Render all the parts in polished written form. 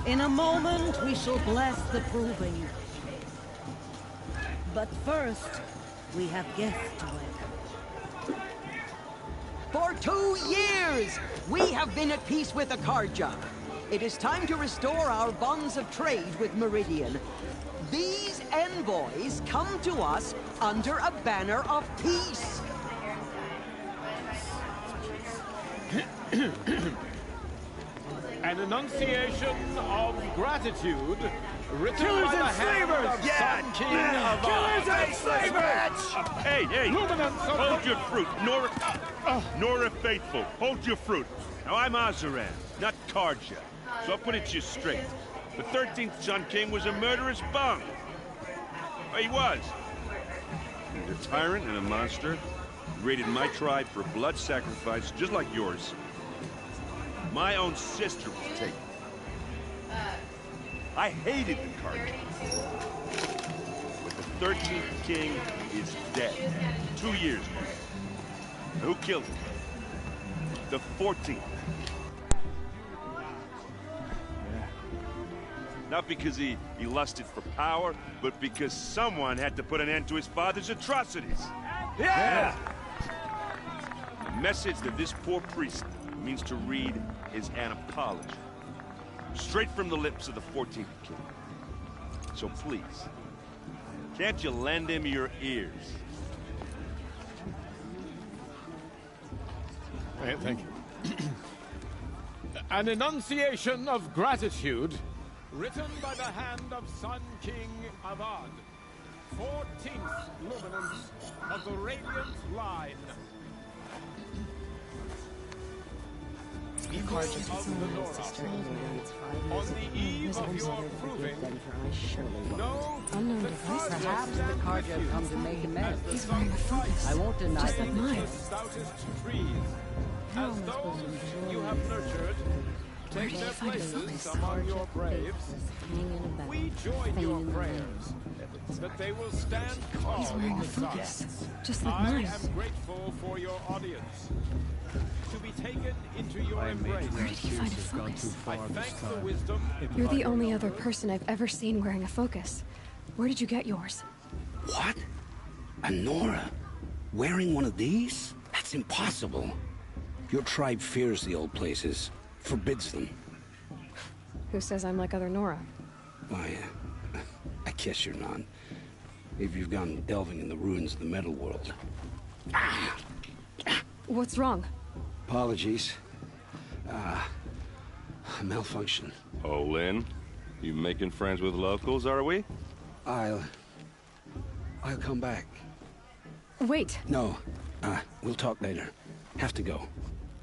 In a moment, we shall bless the proving. But first, we have guests to welcome. For 2 years, we have been at peace with Akarja. It is time to restore our bonds of trade with Meridian. These envoys come to us under a banner of peace. An enunciation of gratitude written Killers by the and hand slavers! of Yeah! Sun King of Killers and slavers! Hey, hey! Luminance of Hold your fruit, Nora Faithful. Hold your fruit. Now I'm Azaran, not Karja. So I'll put it to you straight. The 13th Sun King was a murderous bum. He was. He's a tyrant and a monster. He raided my tribe for blood sacrifice, just like yours. My own sister was taken. I hated the Karja. But the 13th king is dead. 2 years now. Who killed him? The 14th. Not because he lusted for power, but because someone had to put an end to his father's atrocities. Yeah! The message that this poor priest means to read is an apology. Straight from the lips of the 14th king. So please, can't you lend him your ears? Thank you. An enunciation of gratitude written by the hand of Sun King Avad, 14th luminance of the Radiant Line. Karja took someone else's sister in the On the eve of your proving, no unknown device. Perhaps the Karja have come to make amends. He's wearing a focus. I won't deny Just that. like mine. stoutest trees, as those you have nurtured, Where take did their you find a places focus? among your braves. Hanging in a bed. We join Fading your in the prayers wind. that they will stand tall He's wearing in a the sun. focus. Just like I mine. am grateful for your audience. To be taken into your Where embrace. did you find a focus? I thank the wisdom. You're the only other person I've ever seen wearing a focus. Where did you get yours? What? A Nora? Wearing one of these? That's impossible. Your tribe fears the old places, forbids them. Who says I'm like other Nora? Why, I guess you're not. If you've gone delving in the ruins of the metal world. What's wrong? Apologies. A malfunction. Oh, Lynn, you making friends with locals, are we? I'll come back. Wait. No, we'll talk later. Have to go.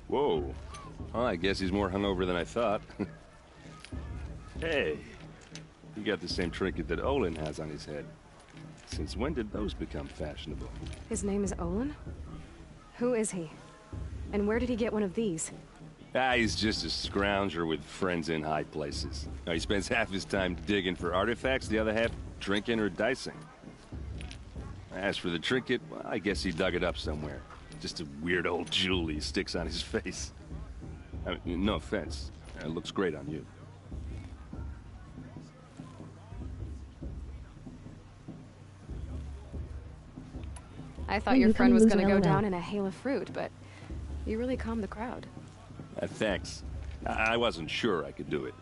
Whoa. Well, I guess he's more hungover than I thought. Hey, you got the same trinket that Olin has on his head. Since when did those become fashionable? His name is Olin? Who is he? And where did he get one of these? He's just a scrounger with friends in high places. He spends half his time digging for artifacts, the other half drinking or dicing. As for the trinket, well, I guess he dug it up somewhere. Just a weird old jewel he sticks on his face. I mean, no offense. It looks great on you. I thought your friend was gonna go down in a hail of fruit, but you really calmed the crowd. Thanks. I wasn't sure I could do it.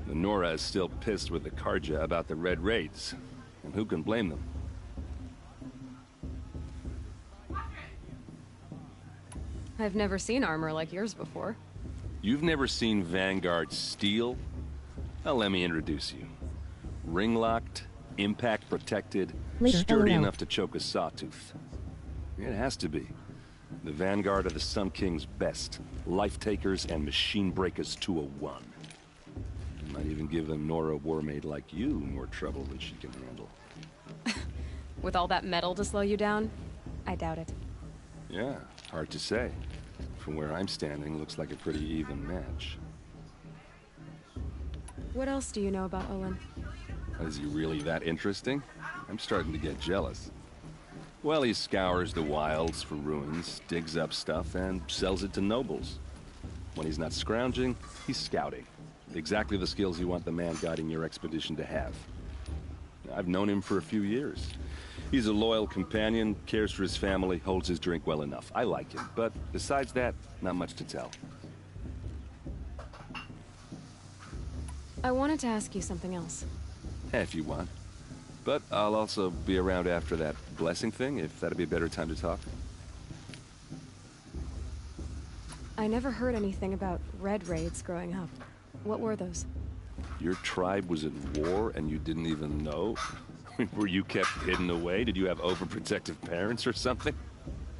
The Nora is still pissed with the Carja about the Red Raids, and who can blame them? I've never seen armor like yours before. You've never seen Vanguard steel? Well, let me introduce you. Ring-locked, impact-protected, sturdy enough to choke a sawtooth. It has to be. The Vanguard are the Sun King's best. Life-takers and machine breakers to a one. Might even give a Nora Warmaid like you more trouble than she can handle. With all that metal to slow you down? I doubt it. Yeah, hard to say. From where I'm standing, looks like a pretty even match. What else do you know about Olin? Is he really that interesting? I'm starting to get jealous. Well, he scours the wilds for ruins, digs up stuff, and sells it to nobles. When he's not scrounging, he's scouting. Exactly the skills you want the man guiding your expedition to have. I've known him for a few years. He's a loyal companion, cares for his family, holds his drink well enough. I like him, but besides that, not much to tell. I wanted to ask you something else. If you want. But I'll also be around after that blessing thing, if that'd be a better time to talk. I never heard anything about Red Raids growing up. What were those? Your tribe was at war and you didn't even know? Were you kept hidden away? Did you have overprotective parents or something?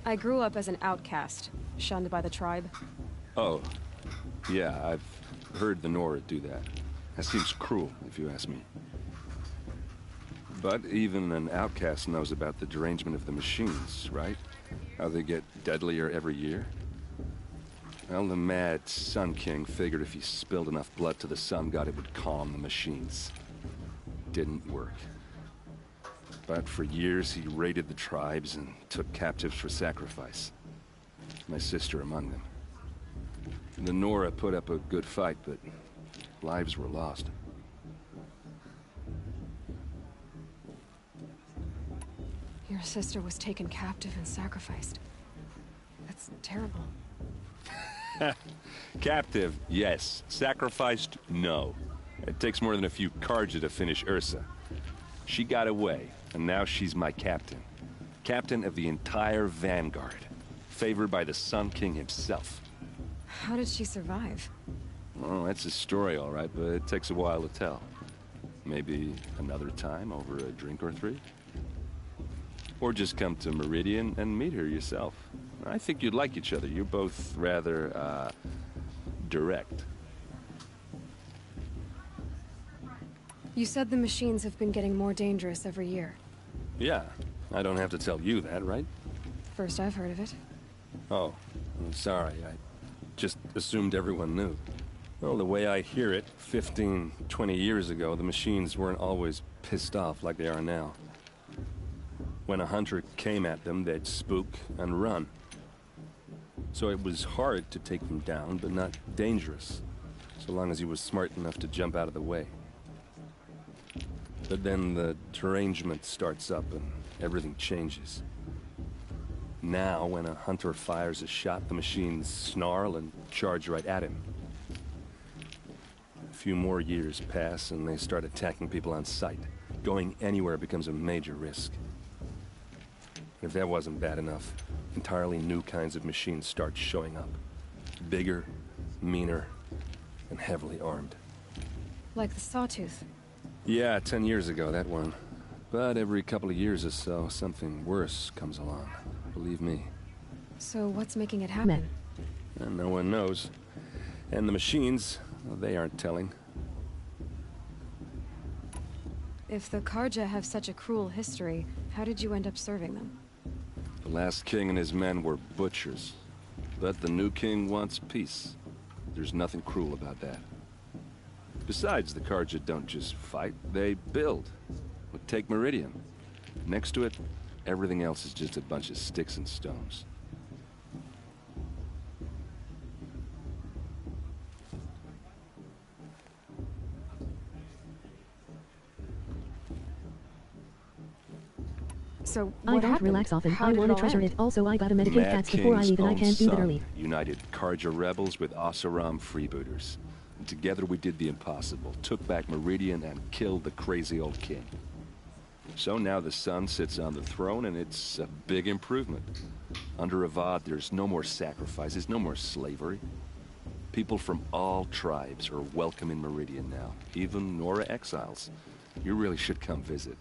I grew up as an outcast, shunned by the tribe. Oh, yeah, I've heard the Nora do that. That seems cruel, if you ask me. But even an outcast knows about the derangement of the machines, right? How they get deadlier every year? Well, the mad Sun King figured if he spilled enough blood to the Sun God, it would calm the machines. Didn't work. But for years, he raided the tribes and took captives for sacrifice. My sister among them. The Nora put up a good fight, but lives were lost. Your sister was taken captive and sacrificed. That's terrible. Captive, yes. Sacrificed, no. It takes more than a few Carja to finish Ursa. She got away, and now she's my captain. Captain of the entire Vanguard. Favored by the Sun King himself. How did she survive? Well, that's a story, all right, but it takes a while to tell. Maybe another time over a drink or three? Or just come to Meridian and meet her yourself. I think you'd like each other. You're both rather, direct. You said the machines have been getting more dangerous every year. Yeah, I don't have to tell you that, right? First I've heard of it. Oh, I'm sorry. I just assumed everyone knew. Well, the way I hear it, 15, 20 years ago, the machines weren't always pissed off like they are now. When a hunter came at them, they'd spook and run. So it was hard to take them down, but not dangerous, so long as he was smart enough to jump out of the way. But then the derangement starts up and everything changes. Now, when a hunter fires a shot, the machines snarl and charge right at him. A few more years pass and they start attacking people on sight. Going anywhere becomes a major risk. If that wasn't bad enough, entirely new kinds of machines start showing up. Bigger, meaner, and heavily armed. Like the Sawtooth. Yeah, 10 years ago, that one. But every couple of years or so, something worse comes along. Believe me. So what's making it happen? And no one knows. And the machines, well, they aren't telling. If the Carja have such a cruel history, how did you end up serving them? The last king and his men were butchers. But the new king wants peace. There's nothing cruel about that. Besides, the Carja don't just fight, they build. Take Meridian. Next to it, Everything else is just a bunch of sticks and stones. So I what don't happened? relax often. How I did want it to all treasure end? it. Also, I gotta medicate Mad cats before I King's leave, and I own can't do that son early. united Karja rebels with Oseram freebooters. And together we did the impossible, took back Meridian and killed the crazy old king. So now the son sits on the throne, and it's a big improvement. Under Avad, there's no more sacrifices, no more slavery. People from all tribes are welcome in Meridian now, even Nora exiles. You really should come visit.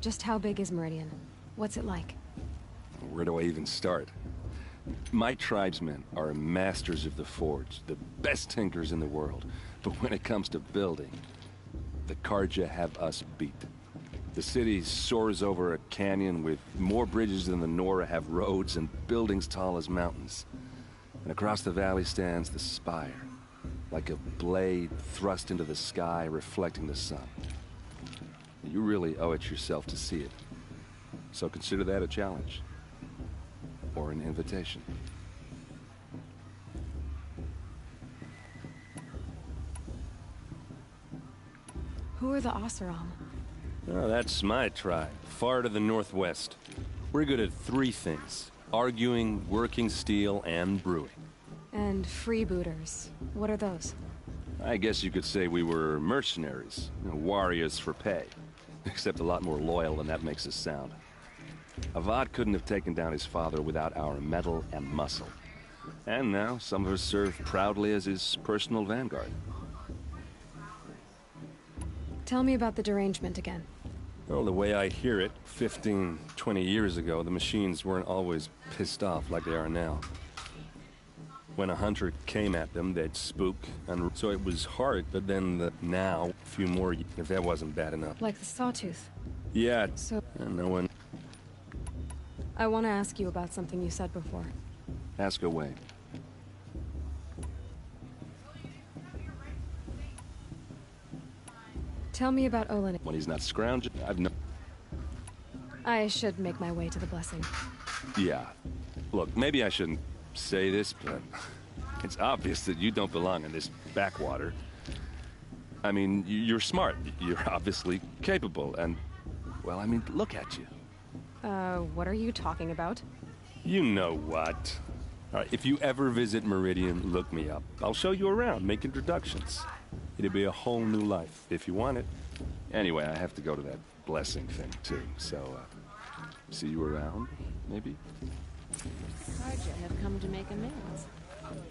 Just how big is Meridian? What's it like? Where do I even start? My tribesmen are masters of the forge, the best tinkers in the world. But when it comes to building, the Karja have us beat. The city soars over a canyon with more bridges than the Nora have roads and buildings tall as mountains. And across the valley stands the spire, like a blade thrust into the sky reflecting the sun. You really owe it yourself to see it. So consider that a challenge. Or an invitation. Who are the Oseram? Oh, that's my tribe, far to the northwest. We're good at three things: arguing, working steel, and brewing. And freebooters. What are those? I guess you could say we were mercenaries, warriors for pay. Except a lot more loyal than that makes us sound. Avad couldn't have taken down his father without our metal and muscle. And now, some of us serve proudly as his personal vanguard. Tell me about the derangement again. Well, the way I hear it, 15, 20 years ago, the machines weren't always pissed off like they are now. When a hunter came at them, they'd spook, and so it was hard, but then now, a few more, if that wasn't bad enough. Like the Sawtooth. Yeah, So, no one... I want to ask you about something you said before. Ask away. Tell me about Olin. When he's not scrounging, I've no... I should make my way to the blessing. Yeah. Look, maybe I shouldn't say this, but it's obvious that you don't belong in this backwater. I mean, you're smart. You're obviously capable, and... well, I mean, look at you. What are you talking about? You know what. All right, if you ever visit Meridian, look me up. I'll show you around, make introductions. It'll be a whole new life, if you want it. Anyway, I have to go to that blessing thing, too, so, see you around, maybe? Karja have come to make amends.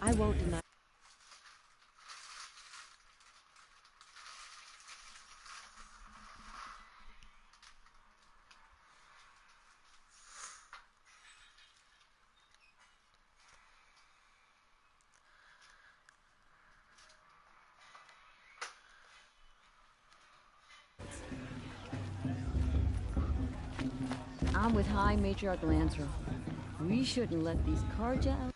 I won't deny. I'm with High Matriarch Lancero. We shouldn't let these Karja out.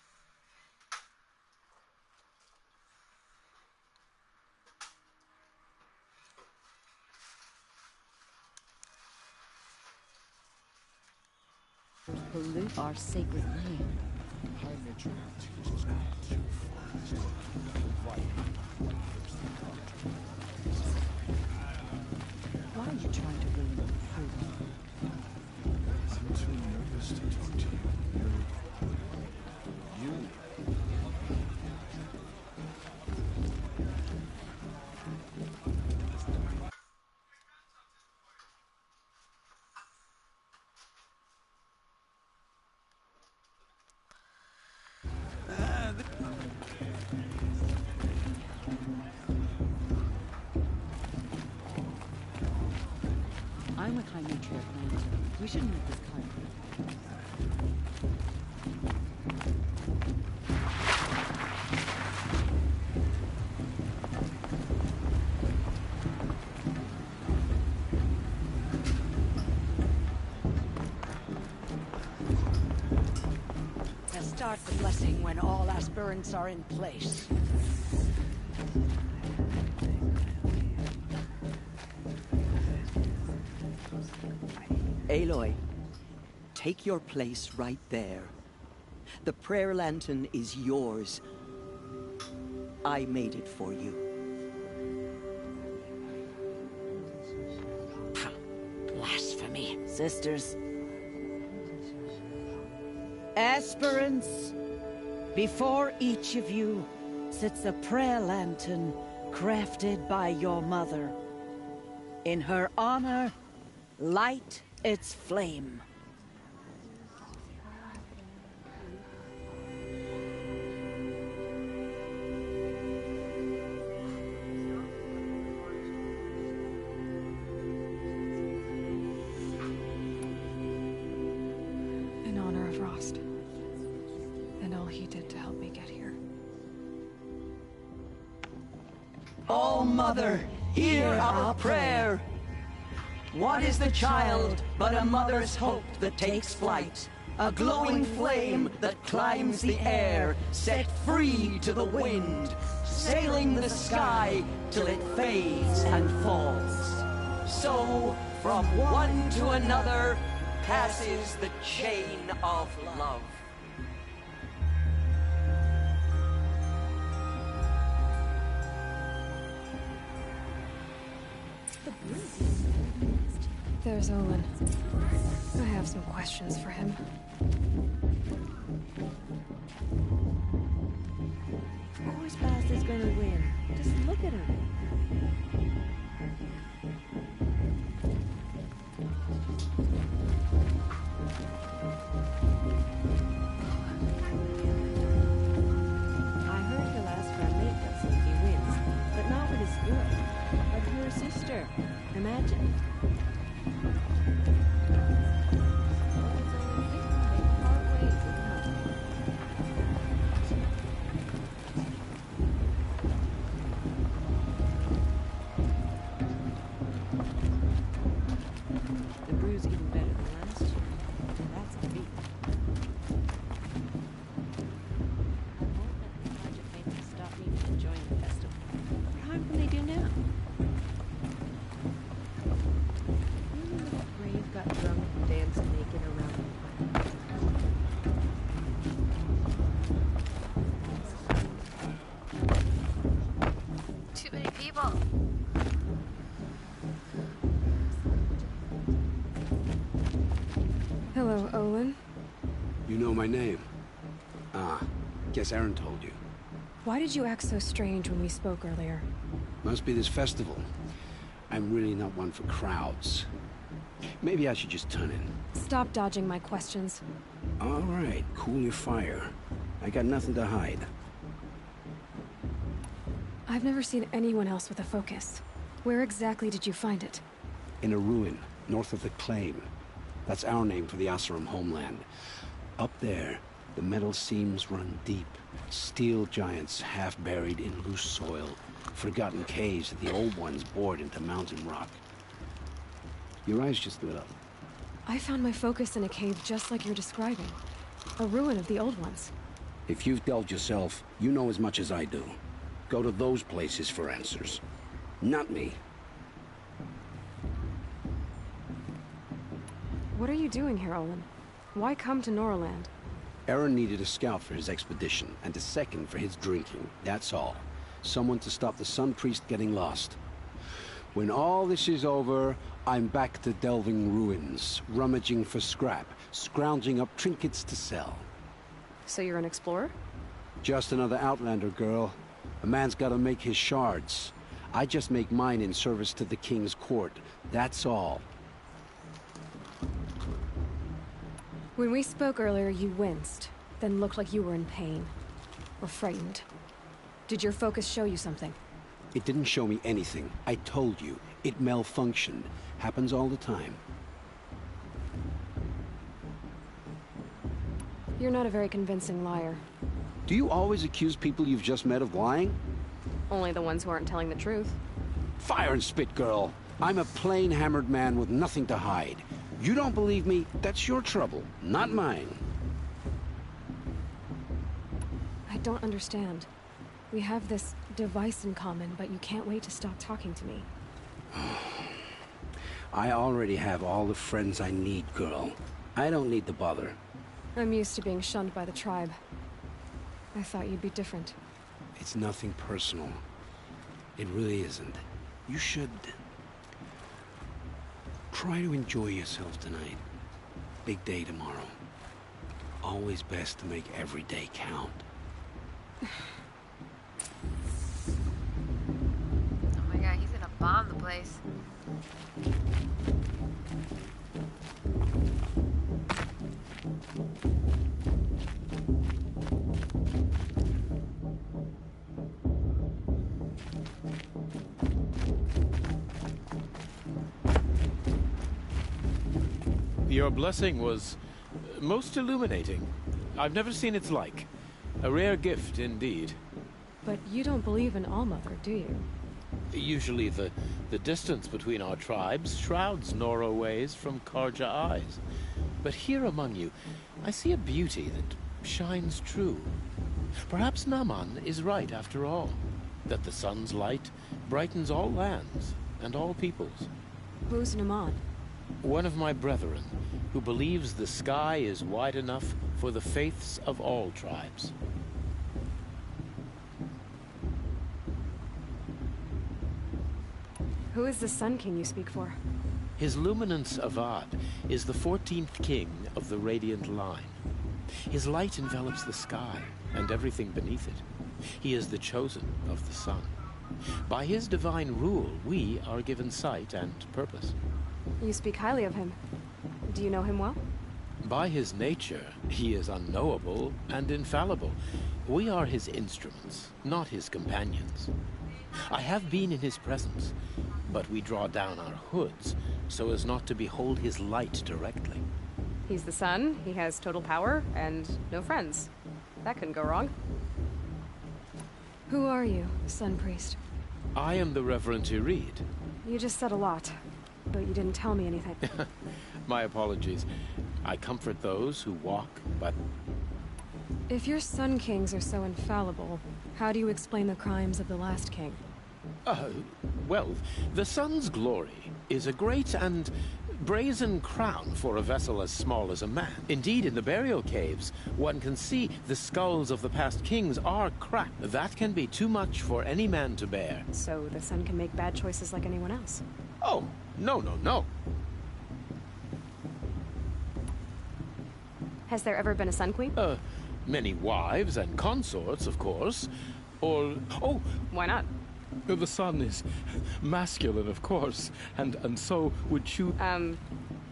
Pollute our sacred land. Why are you trying to ruin the fruit? I'm too nervous to talk to you. You. I'm with High Matriarch Lancero. We shouldn't let this conflict. To start the blessing when all aspirants are in place. Aloy, take your place right there. The prayer lantern is yours. I made it for you. Blasphemy. Sisters. Aspirants, before each of you sits a prayer lantern crafted by your mother. In her honor, light its flame. In honor of Rost. And all he did to help me get here. Oh, Mother, hear our prayer. What is the child but a mother's hope that takes flight? A glowing flame that climbs the air, set free to the wind, sailing the sky till it fades and falls. So, from one to another, passes the chain of love. There's Olin. I have some questions for him. Whose past is gonna win? Just look at him. I heard he'll ask for a maintenance if he wins, but not with his girl, but her sister. Imagine. The brew's even better than last year. That's a beat. I won't let the Carja faithful stop me from enjoying the festival. What harm can they do now? You and the brave got drunk and danced naked around the fire. Too many people. Hello, Olin. You know my name? Ah, guess Aaron told you. Why did you act so strange when we spoke earlier? Must be this festival. I'm really not one for crowds. Maybe I should just turn in. Stop dodging my questions. All right, cool your fire. I got nothing to hide. I've never seen anyone else with a focus. Where exactly did you find it? In a ruin, north of the Claim. That's our name for the Oseram homeland. Up there, the metal seams run deep. Steel giants half buried in loose soil. Forgotten caves that the old ones bored into mountain rock. Your eyes just lit up. I found my focus in a cave just like you're describing. A ruin of the old ones. If you've delved yourself, you know as much as I do. Go to those places for answers. Not me. What are you doing here, Olin? Why come to Noraland? Aaron needed a scout for his expedition, and a second for his drinking. That's all. Someone to stop the Sun Priest getting lost. When all this is over, I'm back to delving ruins, rummaging for scrap, scrounging up trinkets to sell. So you're an explorer? Just another Outlander, girl. A man's gotta make his shards. I just make mine in service to the King's court. That's all. When we spoke earlier, you winced, then looked like you were in pain. Or frightened. Did your focus show you something? It didn't show me anything. I told you. It malfunctioned. Happens all the time. You're not a very convincing liar. Do you always accuse people you've just met of lying? Only the ones who aren't telling the truth. Fire and spit, girl. I'm a plain hammered man with nothing to hide. You don't believe me, that's your trouble, not mine. I don't understand. We have this device in common, but you can't wait to stop talking to me. I already have all the friends I need, girl. I don't need the bother. I'm used to being shunned by the tribe. I thought you'd be different. It's nothing personal. It really isn't. You should... try to enjoy yourself tonight. Big day tomorrow. Always best to make every day count. Oh my god, he's gonna bomb the place. Your blessing was most illuminating. I've never seen its like. A rare gift indeed. But you don't believe in Allmother, do you? Usually the distance between our tribes shrouds Nora ways from Karja eyes. But here among you, I see a beauty that shines true. Perhaps Naman is right after all, that the sun's light brightens all lands and all peoples. Who's Naman? One of my brethren, who believes the sky is wide enough for the faiths of all tribes. Who is the Sun King you speak for? His Luminance Avad is the 14th king of the Radiant Line. His light envelops the sky and everything beneath it. He is the chosen of the sun. By his divine rule, we are given sight and purpose. You speak highly of him. Do you know him well? By his nature, he is unknowable and infallible. We are his instruments, not his companions. I have been in his presence, but we draw down our hoods so as not to behold his light directly. He's the sun, he has total power, and no friends. That couldn't go wrong. Who are you, Sun Priest? I am the Reverend Irid. You just said a lot, but you didn't tell me anything. My apologies. I comfort those who walk, but... If your Sun Kings are so infallible, how do you explain the crimes of the last king? Well, the sun's glory is a great and brazen crown for a vessel as small as a man. Indeed, in the burial caves, one can see the skulls of the past kings are cracked. That can be too much for any man to bear. So the sun can make bad choices like anyone else? Oh, no. Has there ever been a Sun Queen? Many wives and consorts, of course. Or... oh! Why not? The sun is masculine, of course, and so would you...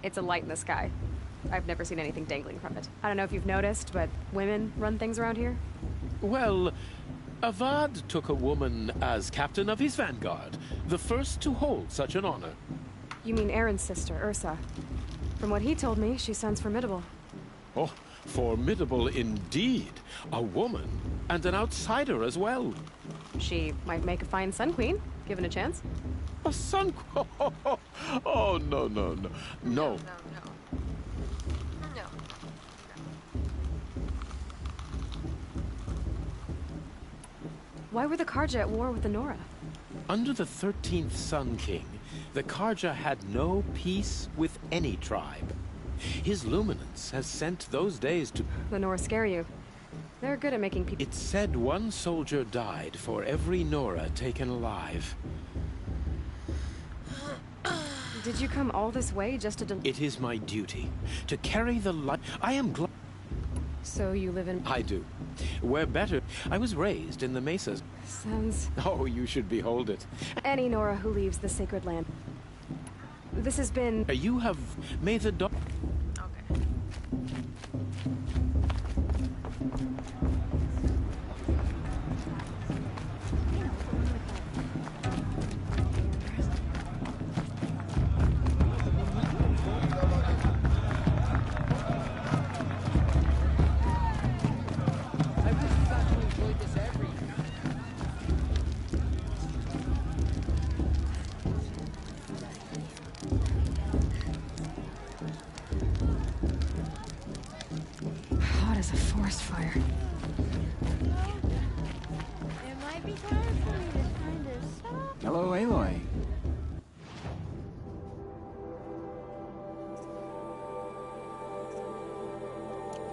It's a light in the sky. I've never seen anything dangling from it. I don't know if you've noticed, but women run things around here. Well, Avad took a woman as captain of his vanguard, the first to hold such an honor. You mean Aaron's sister, Ursa. From what he told me, she sounds formidable. Oh, formidable indeed. A woman, and an outsider as well. She might make a fine Sun Queen, given a chance. A Sun Queen? Oh, no. No. Why were the Karja at war with the Nora? Under the 13th Sun King, the Karja had no peace with any tribe. His luminance has sent those days to... The Nora scare you. They're good at making people... It's said one soldier died for every Nora taken alive. Did you come all this way just to... It is my duty to carry the light. I am glad... So you live in... I do. Where better... I was raised in the mesas. Sounds... Oh, you should behold it. Any Nora who leaves the sacred land. This has been... You have... May the dog... Okay.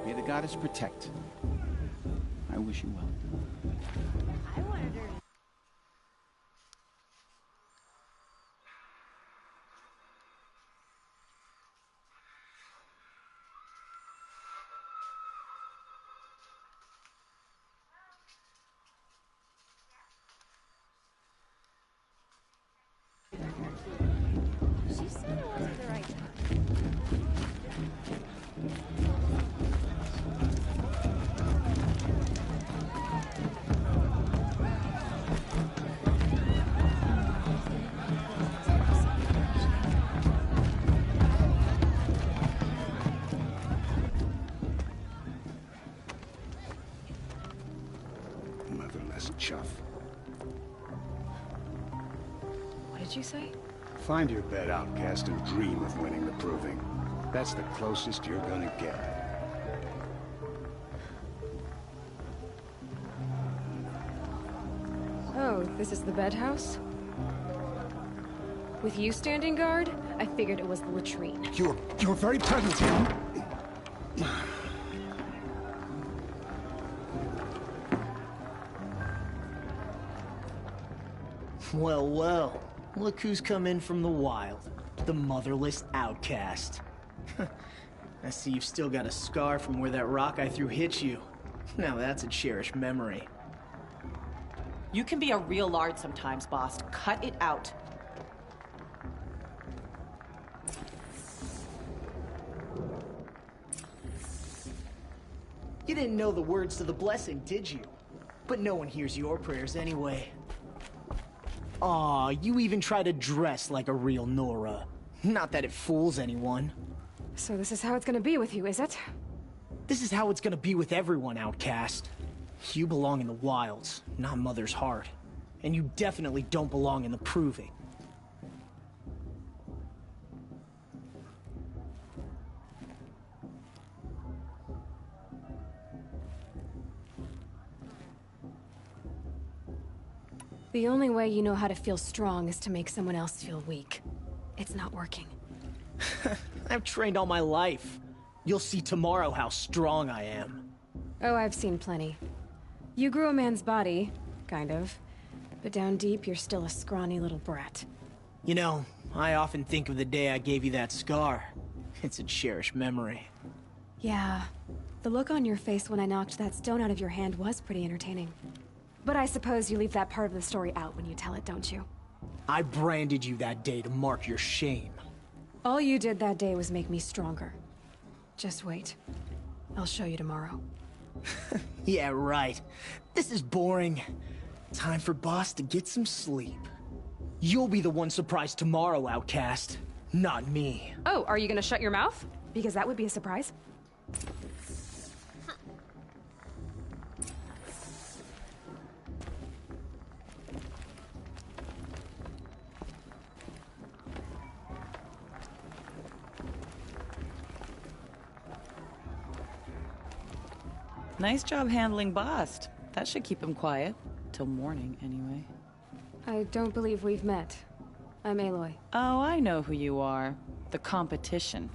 May the goddess protect. I wish you well. I wanted her. She said it wasn't the right time. Motherless chuff. What did you say? Find your bed, outcast, and dream of winning the proving. That's the closest you're gonna get. Oh, this is the bed house? With you standing guard, I figured it was the latrine. You're very present here. Well, well. Look who's come in from the wild. The motherless outcast. I see you've still got a scar from where that rock I threw hit you. Now that's a cherished memory. You can be a real lard sometimes, boss. Cut it out. You didn't know the words to the blessing, did you? But no one hears your prayers anyway. Aw, you even try to dress like a real Nora. Not that it fools anyone. So this is how it's gonna be with you, is it? This is how it's gonna be with everyone, outcast. You belong in the wilds, not Mother's heart. And you definitely don't belong in the proving. The only way you know how to feel strong is to make someone else feel weak. It's not working. I've trained all my life. You'll see tomorrow how strong I am. Oh, I've seen plenty. You grew a man's body, kind of. But down deep, you're still a scrawny little brat. You know, I often think of the day I gave you that scar. It's a cherished memory. Yeah. The look on your face when I knocked that stone out of your hand was pretty entertaining. But I suppose you leave that part of the story out when you tell it, don't you? I branded you that day to mark your shame. All you did that day was make me stronger. Just wait. I'll show you tomorrow. Yeah, right. This is boring. Time for Boss to get some sleep. You'll be the one surprised tomorrow, outcast. Not me. Oh, are you gonna shut your mouth? Because that would be a surprise. Nice job handling Bast. That should keep him quiet. Till morning, anyway. I don't believe we've met. I'm Aloy. Oh, I know who you are. The competition.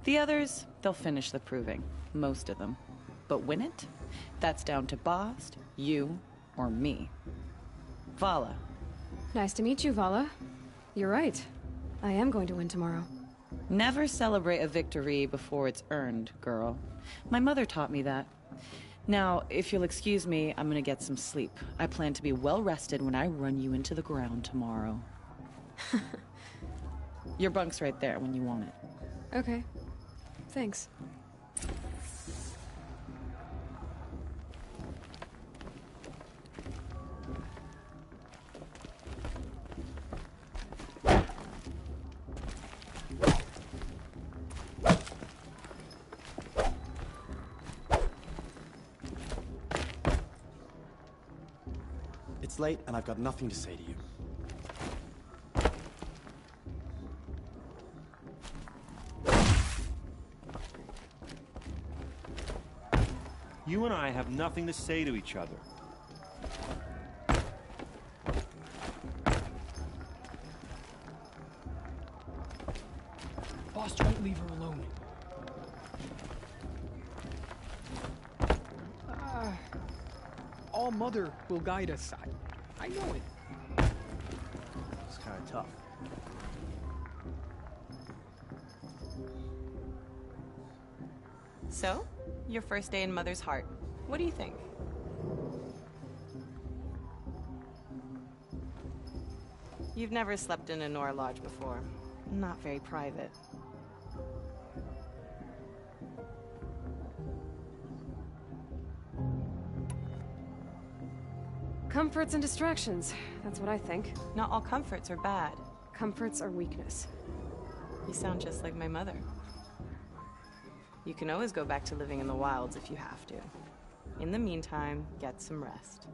The others, they'll finish the proving. Most of them. But win it? That's down to Bast, you, or me. Vala. Nice to meet you, Vala. You're right. I am going to win tomorrow. Never celebrate a victory before it's earned, girl. My mother taught me that. Now, if you'll excuse me, I'm gonna get some sleep. I plan to be well rested when I run you into the ground tomorrow. Your bunk's right there when you want it. Okay. Thanks. It's late, and I've got nothing to say to you. You and I have nothing to say to each other. Boss won't leave her alone. All Mother will guide us. I know it. It's kind of tough. So, your first day in Mother's heart. What do you think? You've never slept in a Nora Lodge before. Not very private. Comforts and distractions. That's what I think. Not all comforts are bad. Comforts are weakness. You sound just like my mother. You can always go back to living in the wilds if you have to. In the meantime, get some rest.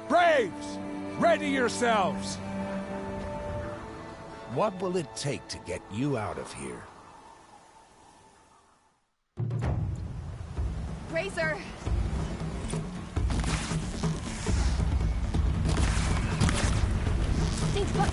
Braves! Ready yourselves! What will it take to get you out of here? Razor! Think what?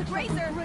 Razor!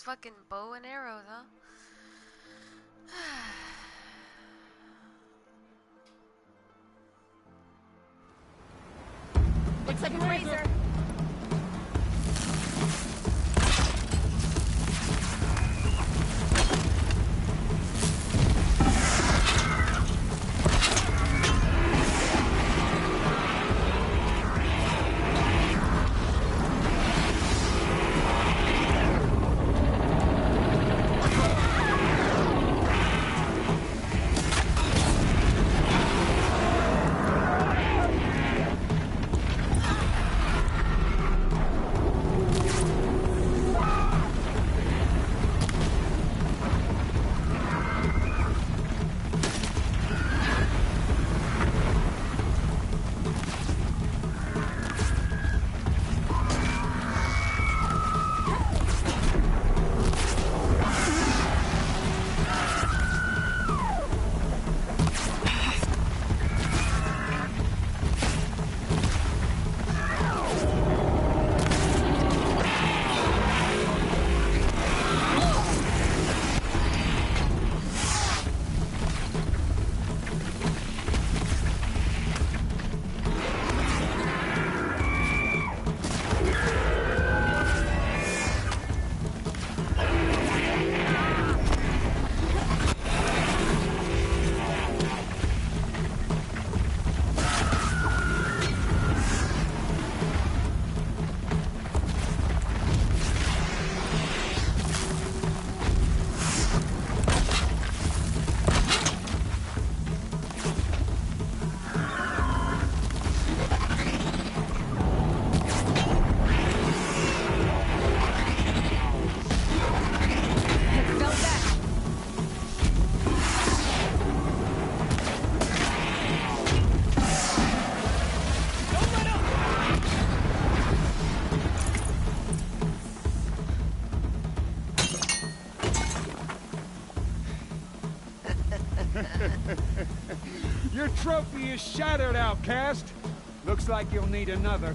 Fucking bow and arrows, huh? Looks like a razor. Your trophy is shattered, outcast. Looks like you'll need another.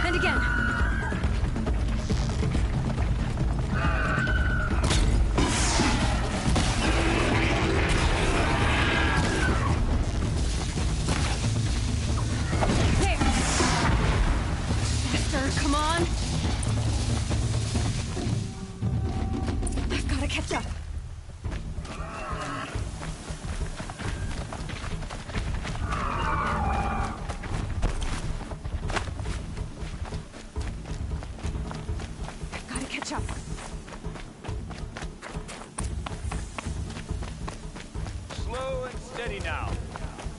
And again. There. Faster, come on. I've got to catch up. Catch up. Slow and steady now.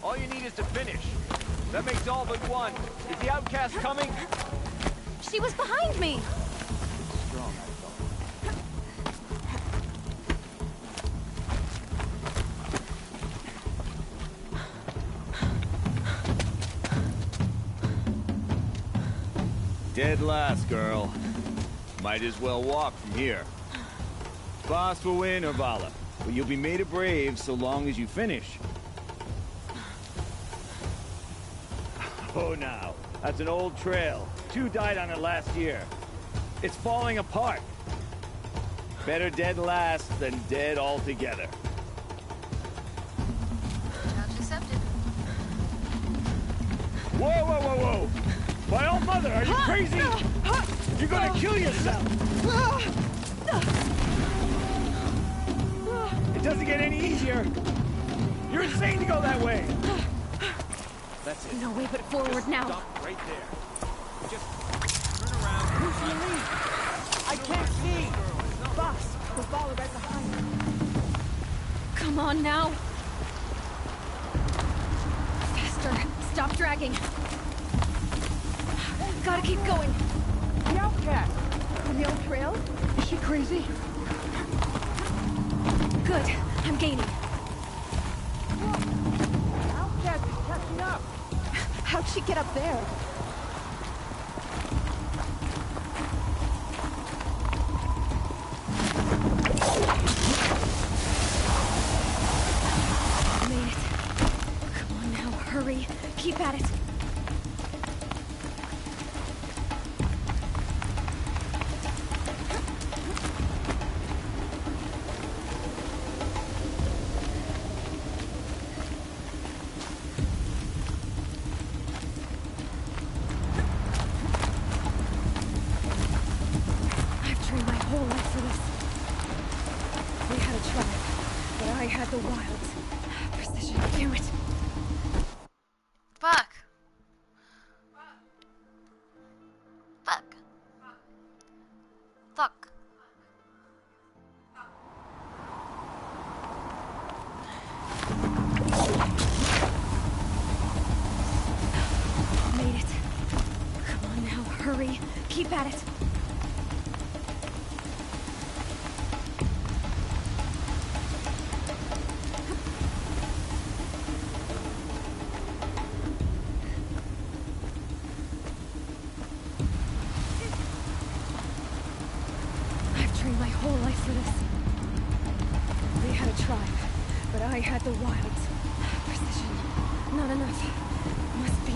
All you need is to finish. That makes all but one. Is the outcast coming? She was behind me. Strong, I thought. Dead last, girl. Might as well walk from here. Boss will win, Urvala, but you'll be made a brave so long as you finish. Oh, now, that's an old trail. 2 died on it last year. It's falling apart. Better dead last than dead altogether. Challenge accepted. Whoa, whoa, whoa, whoa! My old mother, are you crazy? You're gonna kill yourself! It doesn't get any easier! You're insane to go that way! That's it. No way but forward Just now. Stop right there. Just turn around. Who's gonna lead? I can't see! Boss, we'll follow right behind. Come on now. Stop dragging. Gotta keep going. The outcast! On the old trail? Is she crazy? Good. I'm gaining. Outcast is catching up! How'd she get up there? Made it. Come on now, hurry. Keep at it. I've trained my whole life for this. We had a tribe, but I had the wilds. Precision, damn it. Fuck. Fuck. Fuck. Made it. Come on now, hurry. Keep at it. I've trained my whole life for this. We had a tribe, but I had the wilds. Precision. Not enough. Must be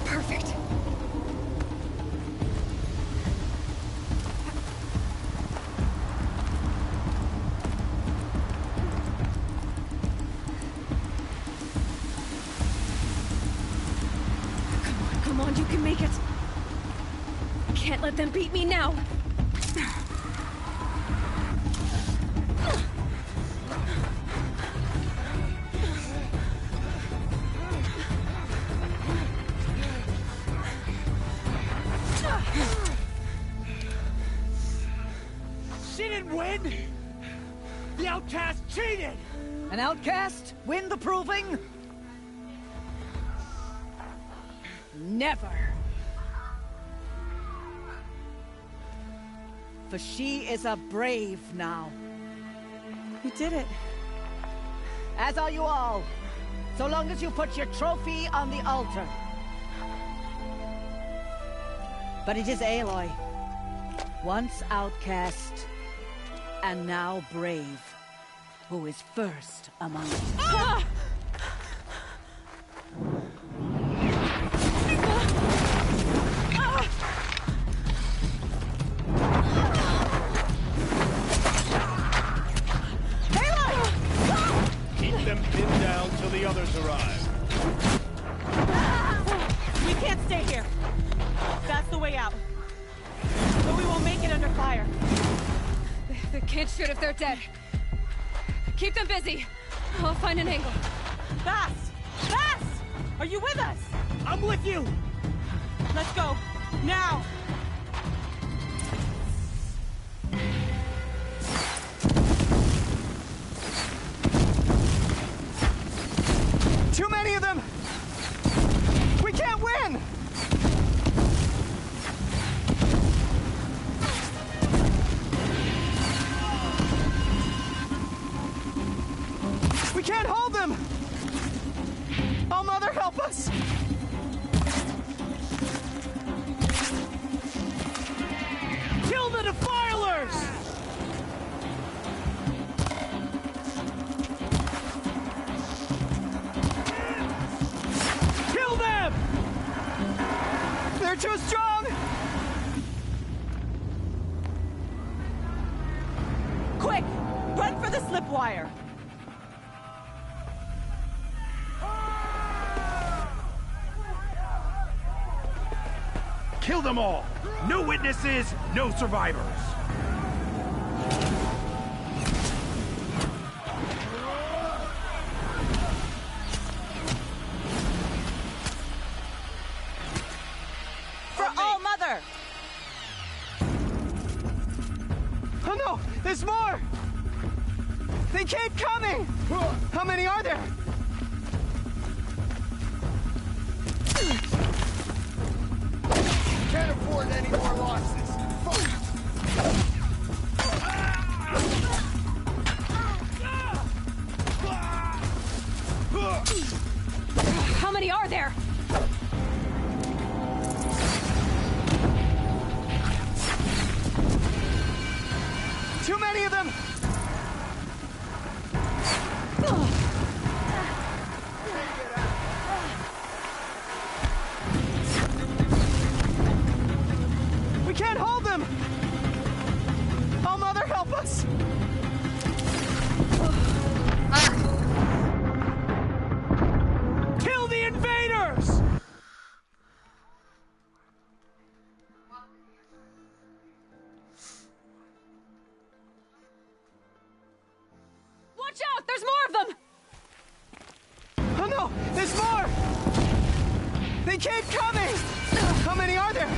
perfect. Come on, you can make it. Can't let them beat me now. She didn't win! The outcast cheated! An outcast win the proving? Never. For she is a brave now. You did it. As are you all. So long as you put your trophy on the altar. But it is Aloy. Once outcast, and now brave, who is first among us. Ah! Keep them pinned down till the others arrive. We can't stay here. That's the way out. But we won't make it under fire. They can't shoot if they're dead. Keep them busy. I'll find an angle. Fast! Fast! Are you with us? I'm with you! Let's go. Now! Too many of them! We can't win! We can't hold them! Oh, Mother, help us! Kill the defilers! Kill them! They're too strong! Quick! Run for the slip wire! Kill them all! No witnesses, no survivors! For All Mother! Oh no! There's more! They keep coming! How many are there? We can't hold them! Oh, Mother, help us! Kill the invaders! Watch out! There's more of them! Oh no! There's more! They keep coming! How many are there?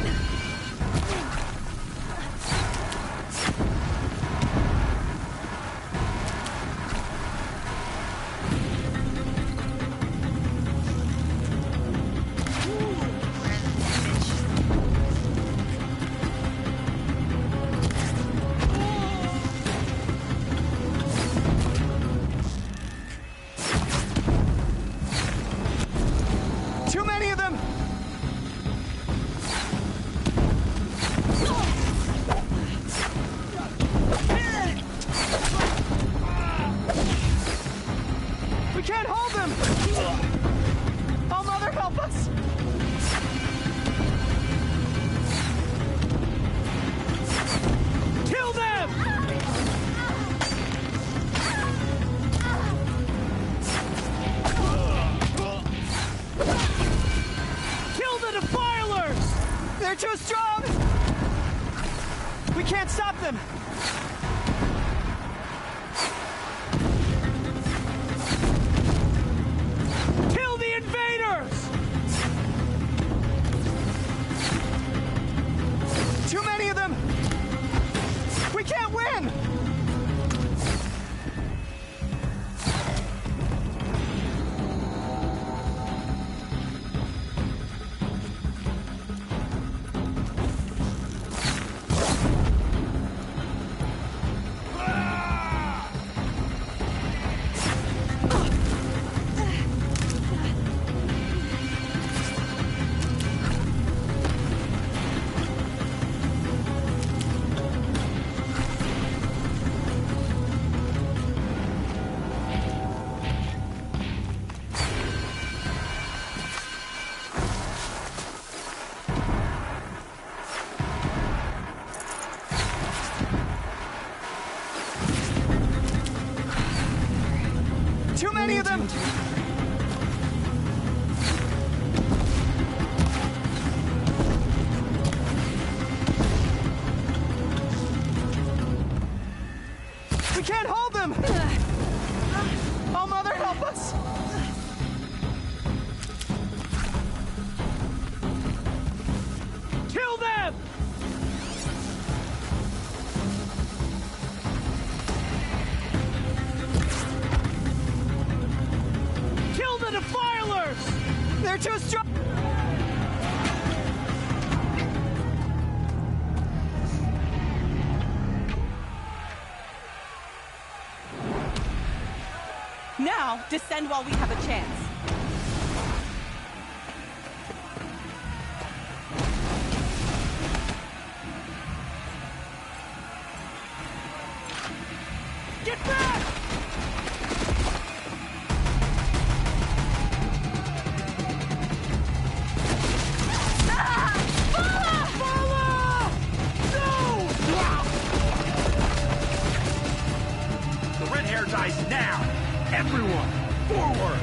Too many of them! We can't hold them! Oh, Mother, help us! Kill them! Kill the defilers! They're too strong! We can't stop them! Kill the invaders! Too many of them! We can't win! Too many of them! We can't hold them! Oh, Mother, help us! Kill them! Kill the defilers! They're too strong! Now, descend while we have a chance. Get back! The red hair dies now! Everyone, forward!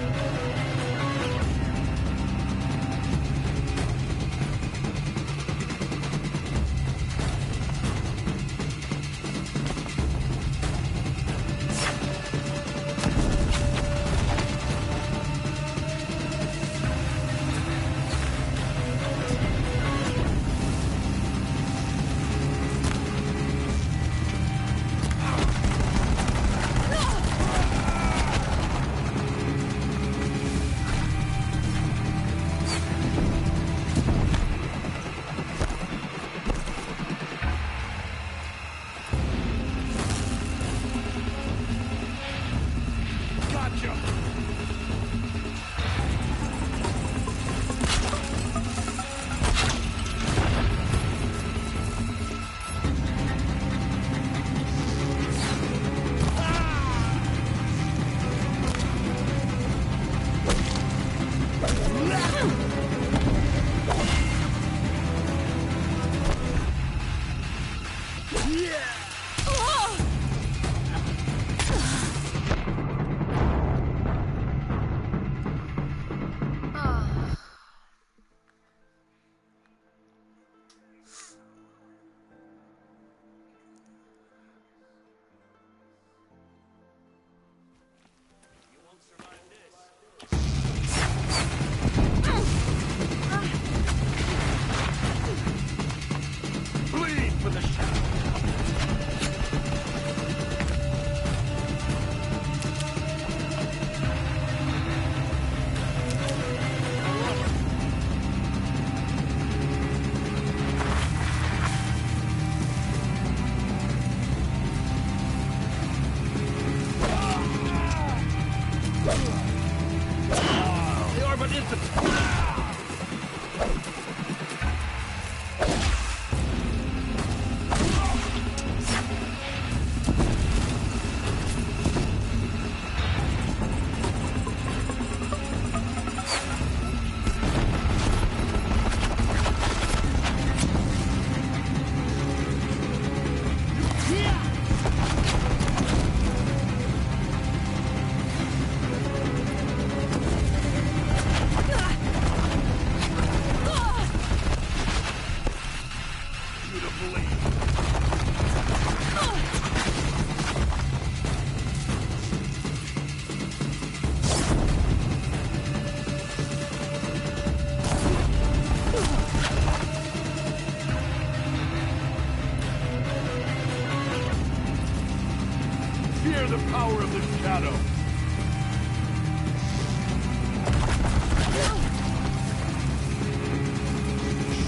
the power of the shadow.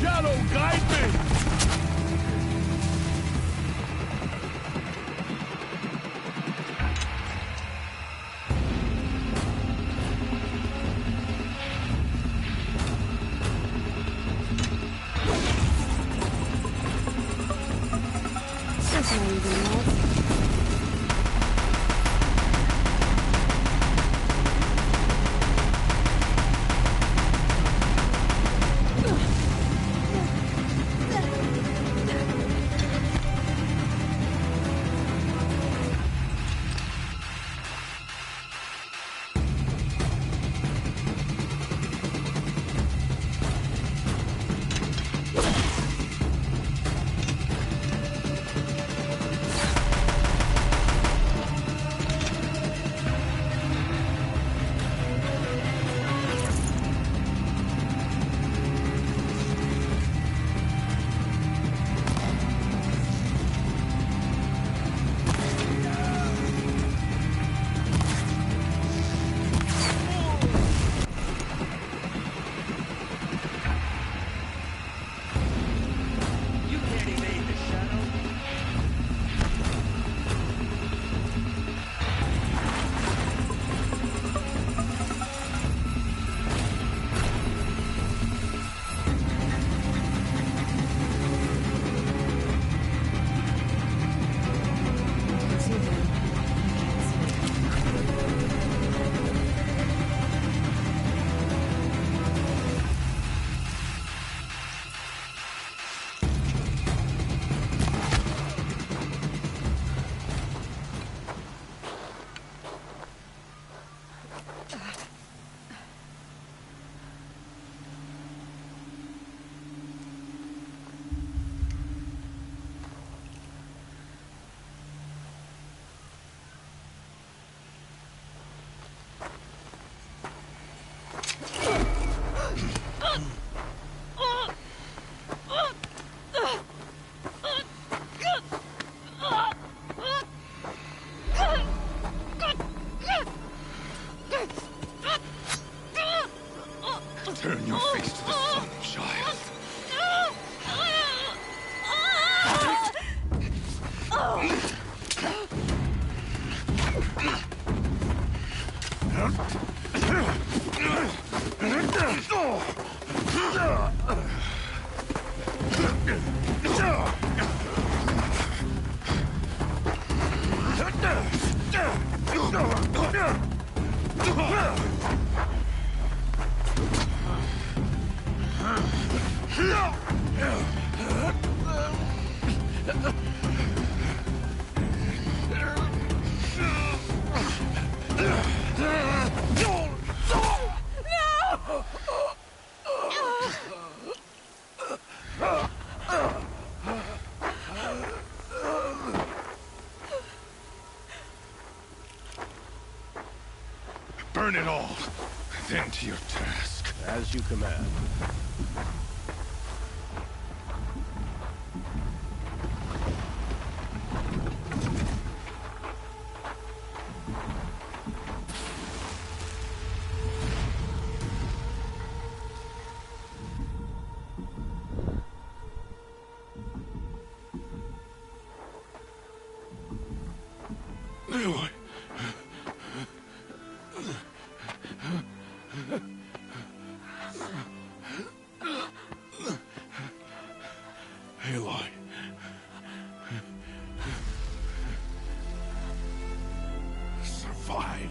Shadow, guide me! Turn your face to the sun, child. Burn it all, then to your task. As you command. Aloy. Aloy. Survive.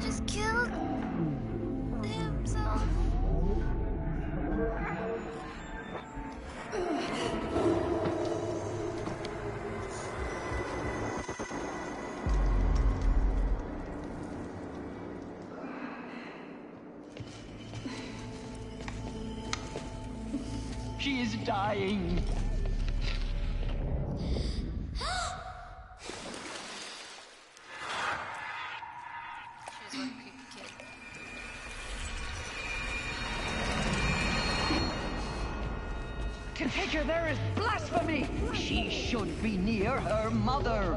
Just killed himself. is dying. To take her there is blasphemy! She should be near her mother.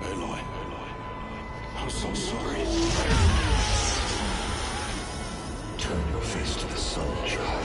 Aloy, I'm so sorry. Turn your face to the sun, child.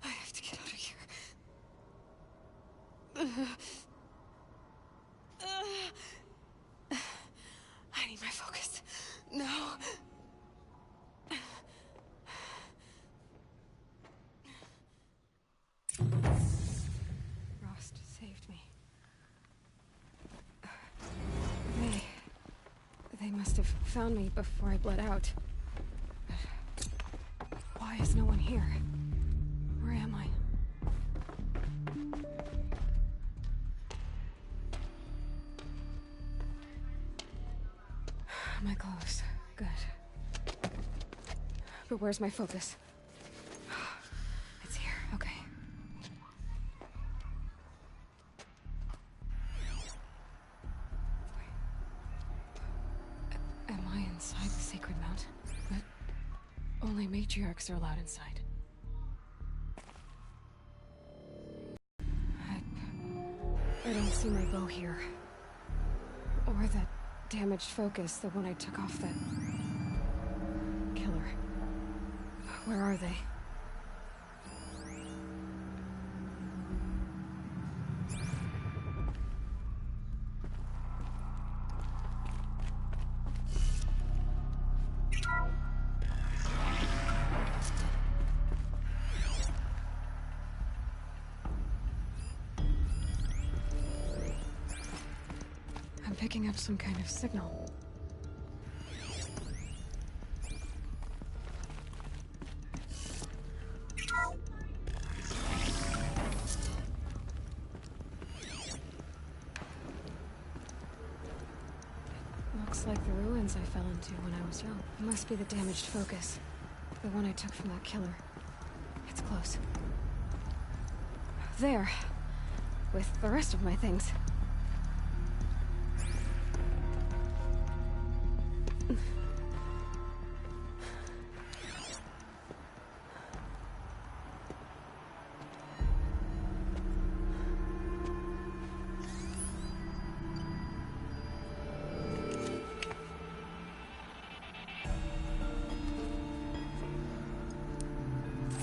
I have to get out of here. I need my focus. No. Rost saved me. They must have found me before I bled out. Why is no one here? Where am I? My clothes. Good. But where's my focus? It's here. Okay. Am I inside the Sacred Mount? But only matriarchs are allowed inside. I don't see my bow here. Or that damaged focus, the one I took off that killer. Where are they? I'm picking up some kind of signal. Looks like the ruins I fell into when I was young. It must be the damaged focus. The one I took from that killer. It's close. There. With the rest of my things.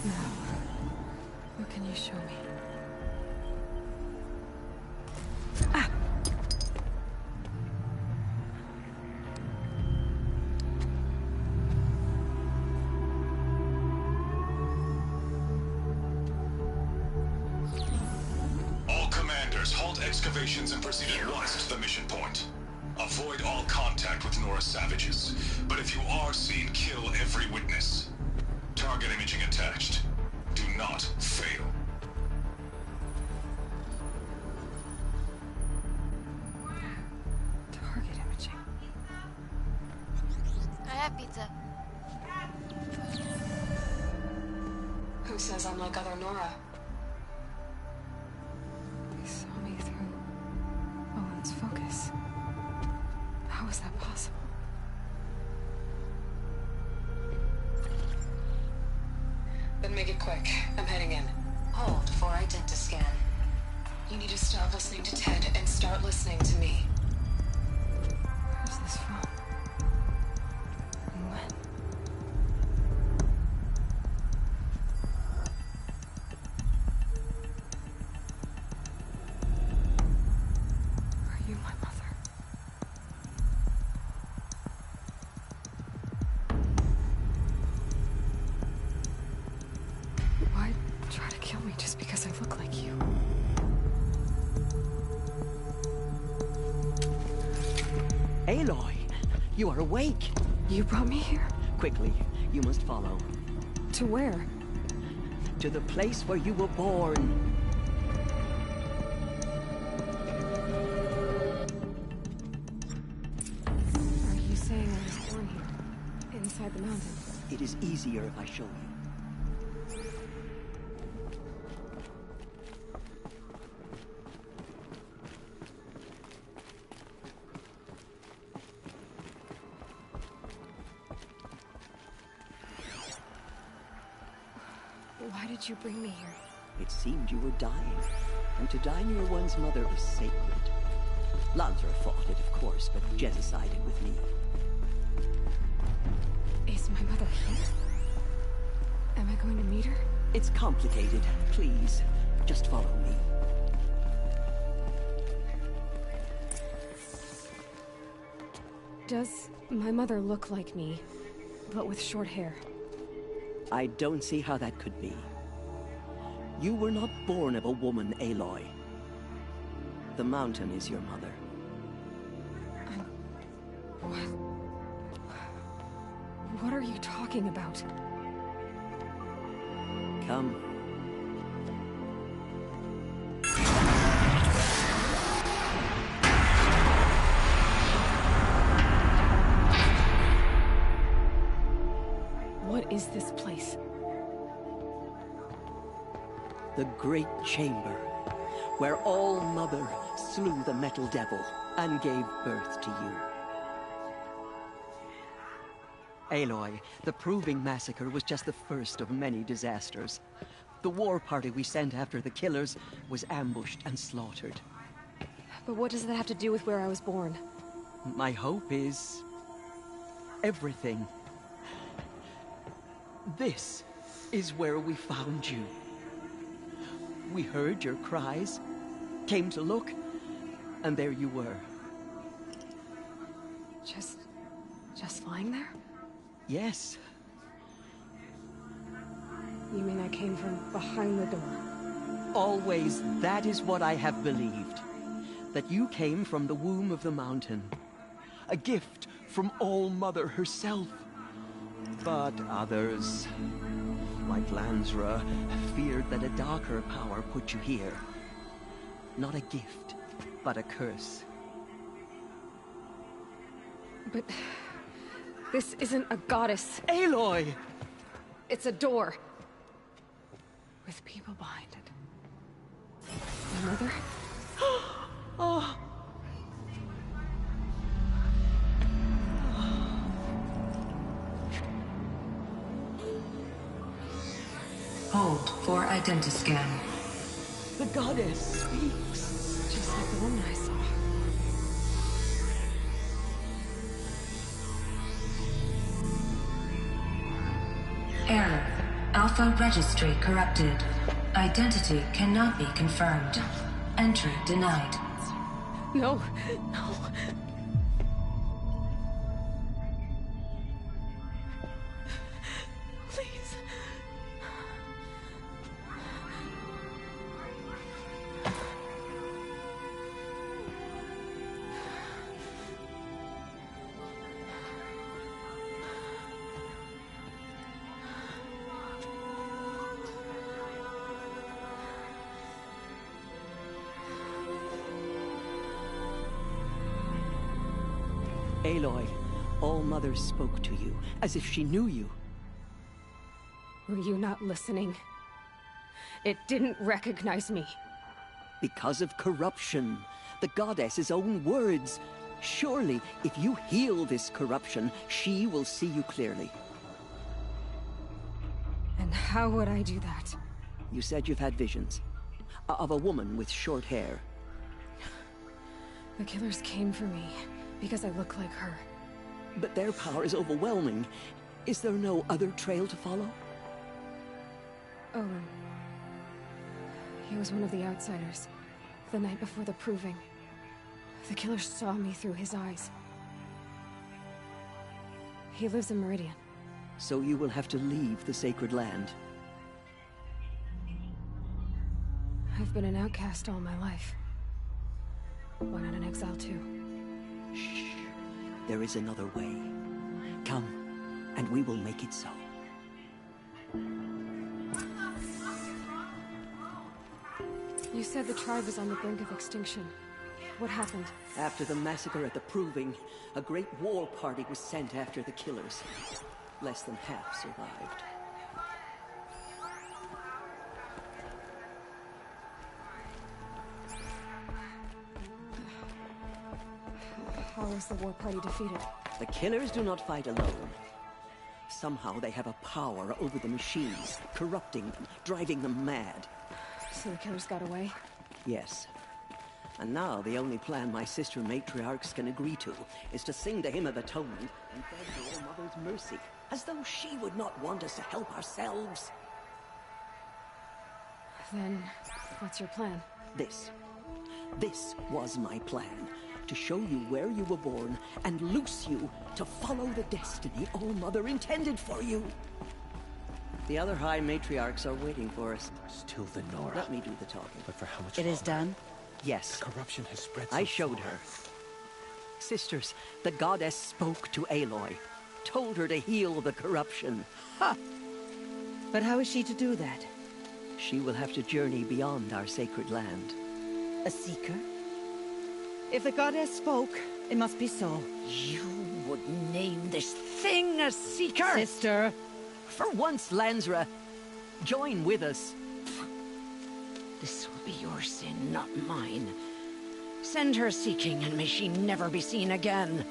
Now, what can you show me? Ah! All commanders, halt excavations and proceed at once to the mission point. Avoid all contact with Nora savages, but if you are seen, kill every witness. Target imaging attached. Do not fail. Target imaging. I have pizza. Who says I'm like other Nora? They saw me through Owen's focus. How is that possible? Then make it quick. I'm heading in. Hold for identiscan. You need to stop listening to Ted and start listening to me. Where's this from? And when? Aloy, you are awake. You brought me here? Quickly, you must follow. To where? To the place where you were born. Are you saying I was born here? Inside the mountain? It is easier if I show you. Why did you bring me here? It seemed you were dying, and to die near one's mother is sacred. Lansra fought it, of course, but Jezza sided with me. Is my mother here? Am I going to meet her? It's complicated. Please, just follow me. Does my mother look like me, but with short hair? I don't see how that could be. You were not born of a woman, Aloy. The mountain is your mother. What are you talking about? Come. What is this place? The Great Chamber, where All-Mother slew the Metal Devil and gave birth to you. Aloy, the Proving Massacre was just the first of many disasters. The war party we sent after the killers was ambushed and slaughtered. But what does that have to do with where I was born? My hope is... everything. This is where we found you. We heard your cries, came to look, and there you were. Just lying there? Yes. You mean I came from behind the door? Always, that is what I have believed. That you came from the womb of the mountain. A gift from All-Mother herself. But others, like Lansra, feared that a darker power put you here. Not a gift, but a curse. But... this isn't a goddess. Aloy! It's a door. With people behind it. My mother? Oh. Hold for identiscan. The goddess speaks. Just like the woman I saw. Error. Alpha registry corrupted. Identity cannot be confirmed. Entry denied. No, no. Please. Aloy, All-Mother spoke to you, as if she knew you. Were you not listening? It didn't recognize me. Because of corruption. The goddess's own words. Surely, if you heal this corruption, she will see you clearly. And how would I do that? You said you've had visions. Of a woman with short hair. The killers came for me, because I look like her. But their power is overwhelming. Is there no other trail to follow? Olin. He was one of the outsiders. The night before the Proving. The killers saw me through his eyes. He lives in Meridian. So you will have to leave the sacred land. I've been an outcast all my life. Why not an exile too? Shh. there is another way. Come, and we will make it so. You said the tribe was on the brink of extinction. What happened? After the massacre at the Proving, a great war party was sent after the killers. Less than half survived. How was the war party defeated? The killers do not fight alone. Somehow they have a power over the machines, corrupting them, driving them mad. So the killers got away? Yes. And now the only plan my sister matriarchs can agree to is to sing the Hymn of Atonement and beg the All-Mother's mercy, as though she would not want us to help ourselves. Then, what's your plan? This was my plan. To show you where you were born and loose you to follow the destiny All-Mother intended for you. The other High Matriarchs are waiting for us. Still the Nora. Let me do the talking. But for how much It is done? Yes. The corruption has spread I so showed far. her. Sisters, the goddess spoke to Aloy. Told her to heal the corruption. Ha! But how is she to do that? She will have to journey beyond our sacred land. A seeker? If the goddess spoke, it must be so. You would name this thing a seeker? Sister! For once, Lansra, join with us. This will be your sin, not mine. Send her seeking, and may she never be seen again.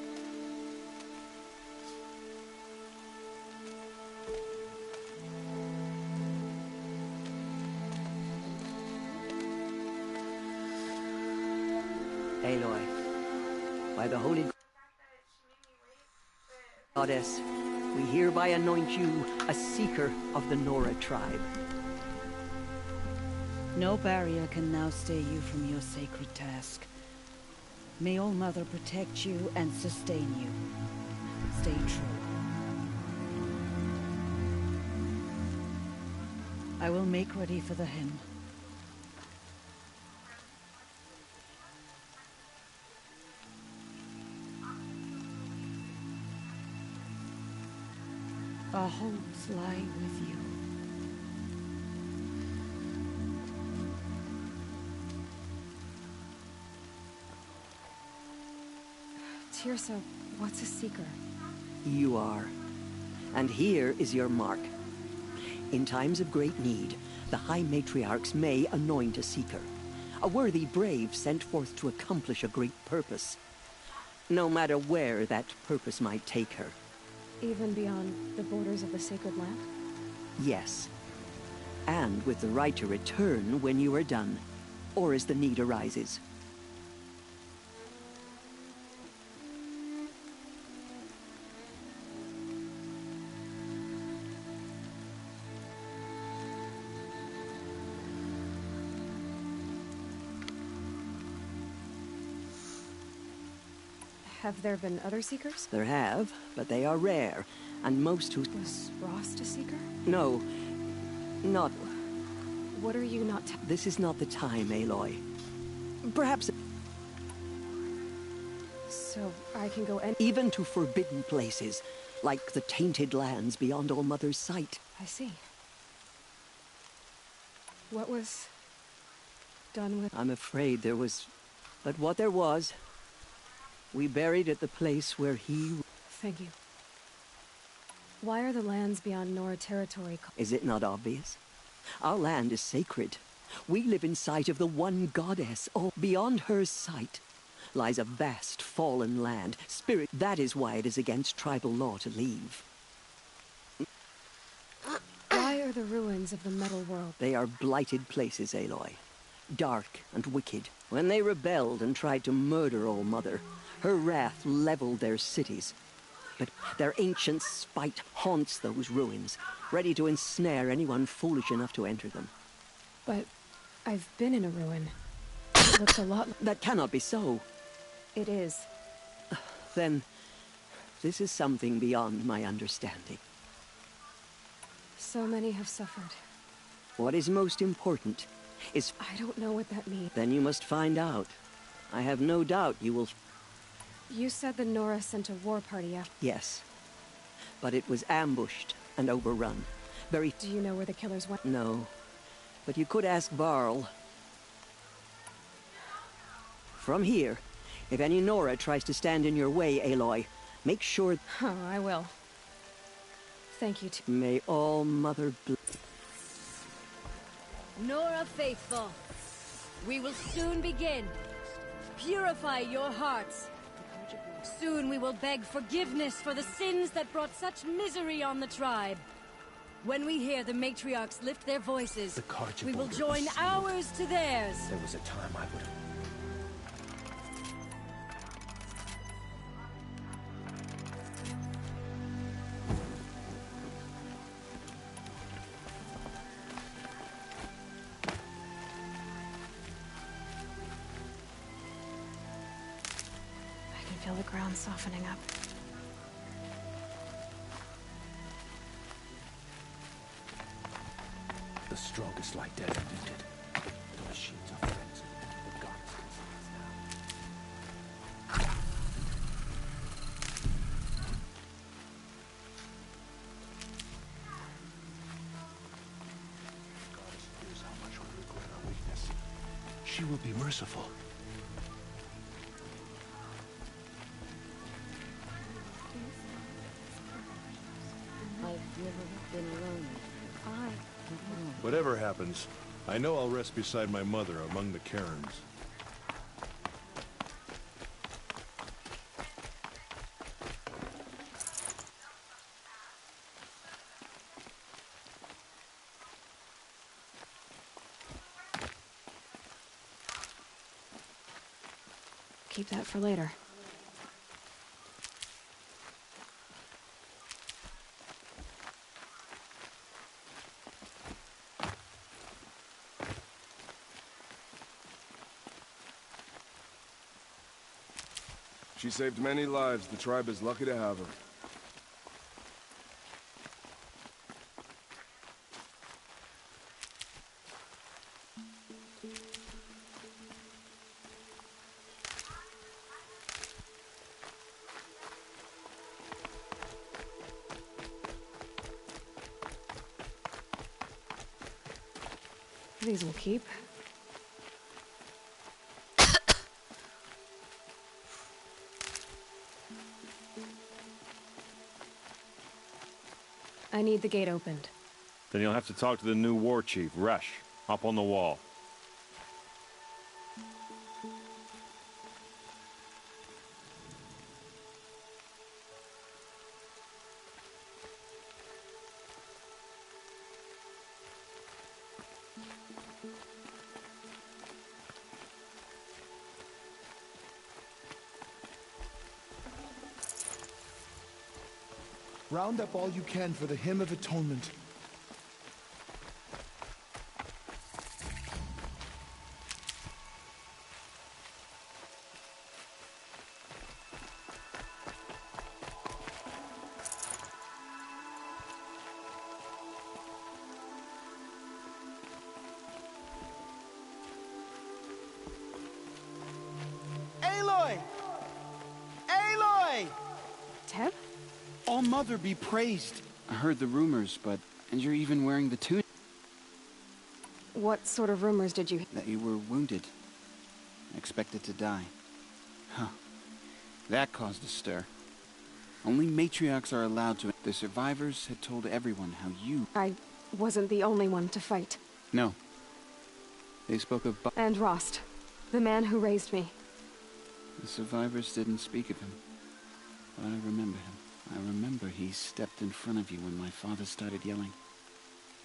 Aloy, by the holy goddess, we hereby anoint you a seeker of the Nora tribe. No barrier can now stay you from your sacred task. May All-Mother protect you and sustain you. Stay true. I will make ready for the hymn. Our hopes lie with you. Teersa, what's a seeker? You are. And here is your mark. In times of great need, the High Matriarchs may anoint a seeker. A worthy brave sent forth to accomplish a great purpose. No matter where that purpose might take her. Even beyond the borders of the sacred land? Yes. And with the right to return when you are done, or as the need arises. Have there been other seekers? There have, but they are rare, and most who... Was Rost a seeker? No, not... What are you not... This is not the time, Aloy. Perhaps... So, I can go even to forbidden places, like the tainted lands beyond All-Mother's sight. I see. What was... done with... I'm afraid there was... But what there was... We buried at the place where he... Thank you. Why are the lands beyond Nora territory called... Is it not obvious? Our land is sacred. We live in sight of the one goddess. Oh, beyond her sight lies a vast fallen land. Spirit, that is why it is against tribal law to leave. Why are the ruins of the Metal World? They are blighted places, Aloy. Dark and wicked. When they rebelled and tried to murder All-Mother, her wrath leveled their cities. But their ancient spite haunts those ruins, ready to ensnare anyone foolish enough to enter them. But I've been in a ruin. It looks a lot... That cannot be so. It is. Then, this is something beyond my understanding. So many have suffered. What is most important is... I don't know what that means. Then you must find out. I have no doubt you will... You said the Nora sent a war party after... Yes. But it was ambushed and overrun. Very... Do you know where the killers went? No. But you could ask Varl. From here, if any Nora tries to stand in your way, Aloy, make sure... Oh, I will. Thank you, May all Mother bless. Nora faithful, we will soon begin. Purify your hearts. Soon we will beg forgiveness for the sins that brought such misery on the tribe. When we hear the matriarchs lift their voices, we will join ours to theirs. There was a time I would have... Feel the ground softening up. The strongest light ever needed. The machines are frenzied. The gods can sense now. Goddess knows how much we regret our weakness. She will be merciful. Whatever happens, I know I'll rest beside my mother among the cairns. Keep that for later. She saved many lives. The tribe is lucky to have her. These will keep. I need the gate opened. Then you'll have to talk to the new war chief, Resh, up on the wall. Round up all you can for the Hymn of Atonement. Aloy! Aloy! Teb? All Mother be praised. I heard the rumors, and you're even wearing the tunic. What sort of rumors did you... That you were wounded. Expected to die. Huh. That caused a stir. Only matriarchs are allowed to... The survivors had told everyone how you... I wasn't the only one to fight. No. They spoke of... And Rost, the man who raised me. The survivors didn't speak of him. But I remember him. I remember he stepped in front of you when my father started yelling.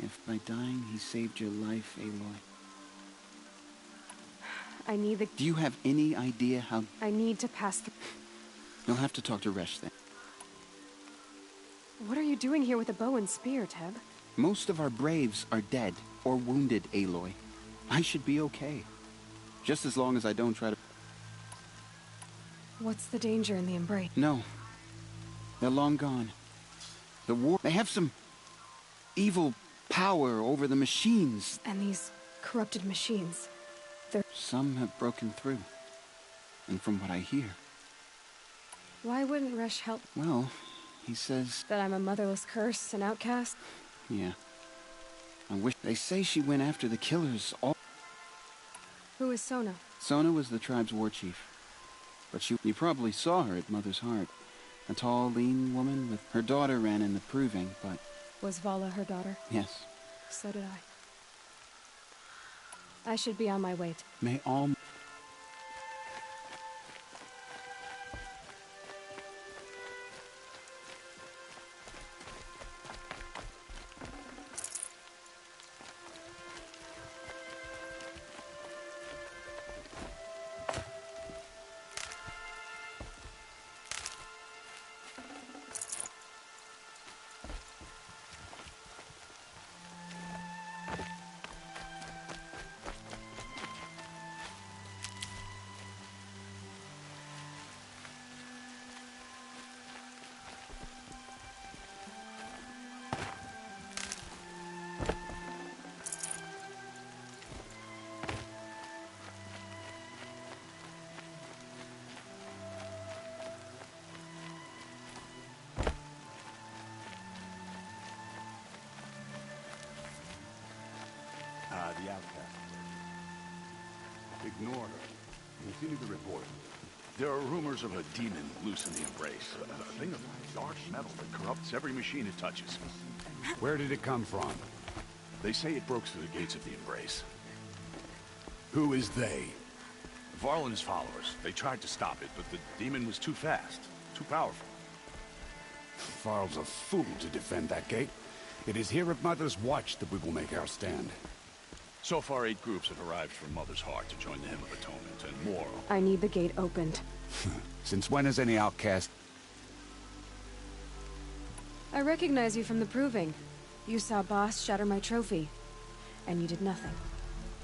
If by dying he saved your life, Aloy. I need the... Do you have any idea how... I need to pass through... You'll have to talk to Resh then. What are you doing here with a bow and spear, Teb? Most of our braves are dead or wounded, Aloy. I should be okay. Just as long as I don't try to... What's the danger in the embrace? No. They're long gone. The war... They have some... evil power over the machines. And these corrupted machines. They're... Some have broken through. And from what I hear, Why wouldn't Resh help? Well, he says... That I'm a motherless curse, an outcast? Yeah. I wish... They say she went after the killers all... Who is Sona? Sona was the tribe's war chief. But you probably saw her at Mother's Heart. A tall, lean woman with... Her daughter ran in the proving, but... Was Vala her daughter? Yes. So did I should be on my way to... May all... The outcast. Ignore her. Continue the report. There are rumors of a demon loose in the Embrace. A thing of dark metal that corrupts every machine it touches. Where did it come from? They say it broke through the gates of the Embrace. Who is they? Varl and his followers. They tried to stop it, but the demon was too fast. Too powerful. Varl's a fool to defend that gate. It is here at Mother's Watch that we will make our stand. So far, 8 groups have arrived from Mother's Heart to join the Hymn of Atonement, and more. I need the gate opened. Since when has any outcast... I recognize you from the proving. You saw Boss shatter my trophy. And you did nothing.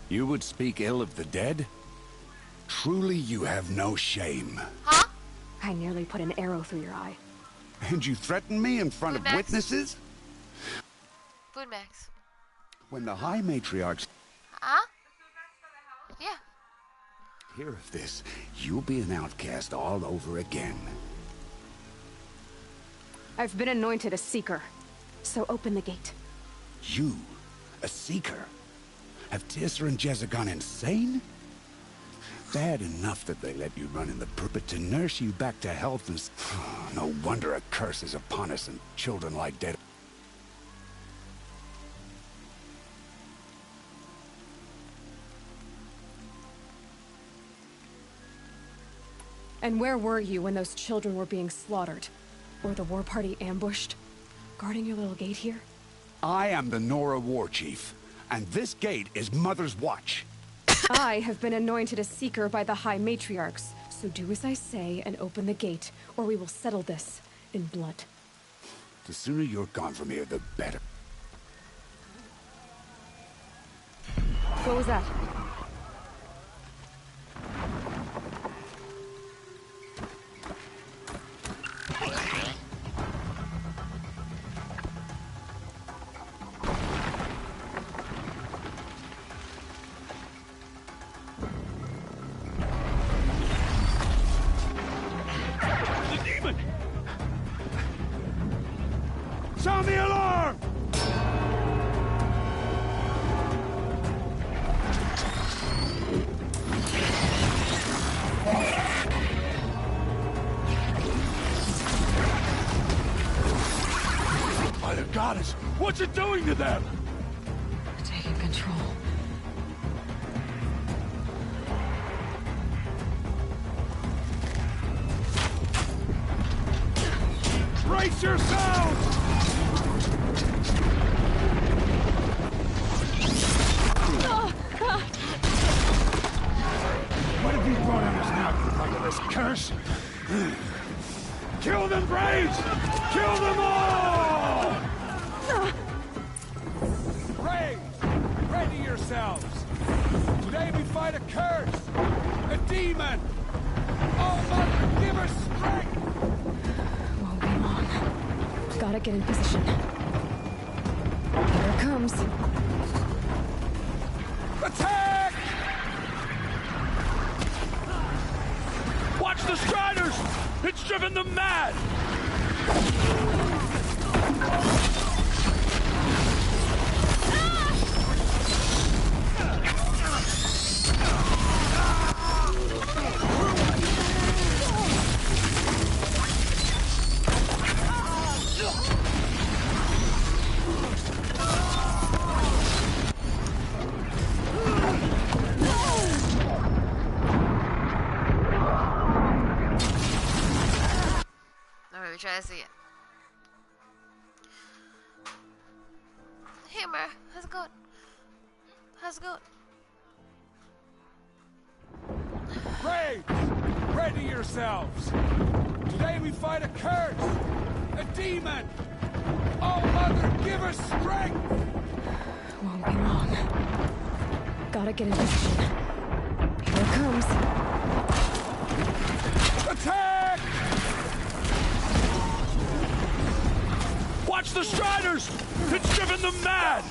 You would speak ill of the dead? Truly you have no shame. Huh? I nearly put an arrow through your eye. And you threaten me in front of witnesses? Food Max. When the High Matriarchs... Huh? Yeah. hear of this, you'll be an outcast all over again. I've been anointed a Seeker, so open the gate. You? A Seeker? Have Teersa and Jezza gone insane? Bad enough that they let you run in the purpose to nurse you back to health and... No wonder a curse is upon us and children like dead. And where were you when those children were being slaughtered? Or the war party ambushed? Guarding your little gate here? I am the Nora War Chief, and this gate is Mother's Watch. I have been anointed a Seeker by the High Matriarchs, so do as I say and open the gate, or we will settle this in blood. The sooner you're gone from here, the better. What was that? Sound the alarm! By the goddess, what's it doing to them? Taking control. Brace yourselves! What have you brought on us now, you motherless curse? Kill them, Braves! Kill them all! Braves, ready yourselves! Today we fight a curse! A demon! Oh, Mother, give us strength! Won't be long. Gotta get in position. Here it comes. Attack! Watch the Striders! It's driven them mad! Alright, we try this again. Hey, Mer, how's it going? How's it going? Braves! Ready yourselves! Today we fight a curse! A demon! Oh, Mother, give us strength! Won't be long. Gotta get in position. Here it comes. Attack! Watch the Striders! It's driven them mad!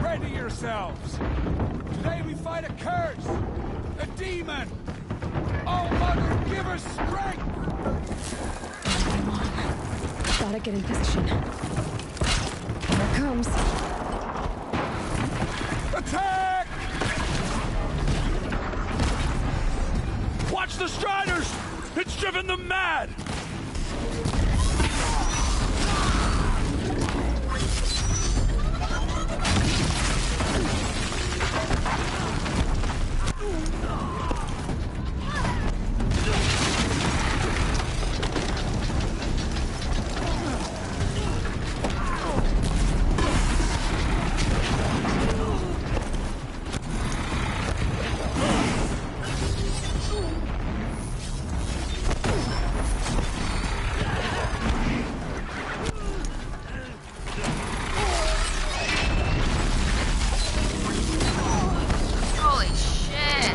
Ready yourselves! Today we fight a curse! A demon! Oh, Mother, give us strength! Come on. Gotta get in position. Here it comes. Attack! Watch the Striders! It's driven them mad! Holy shit.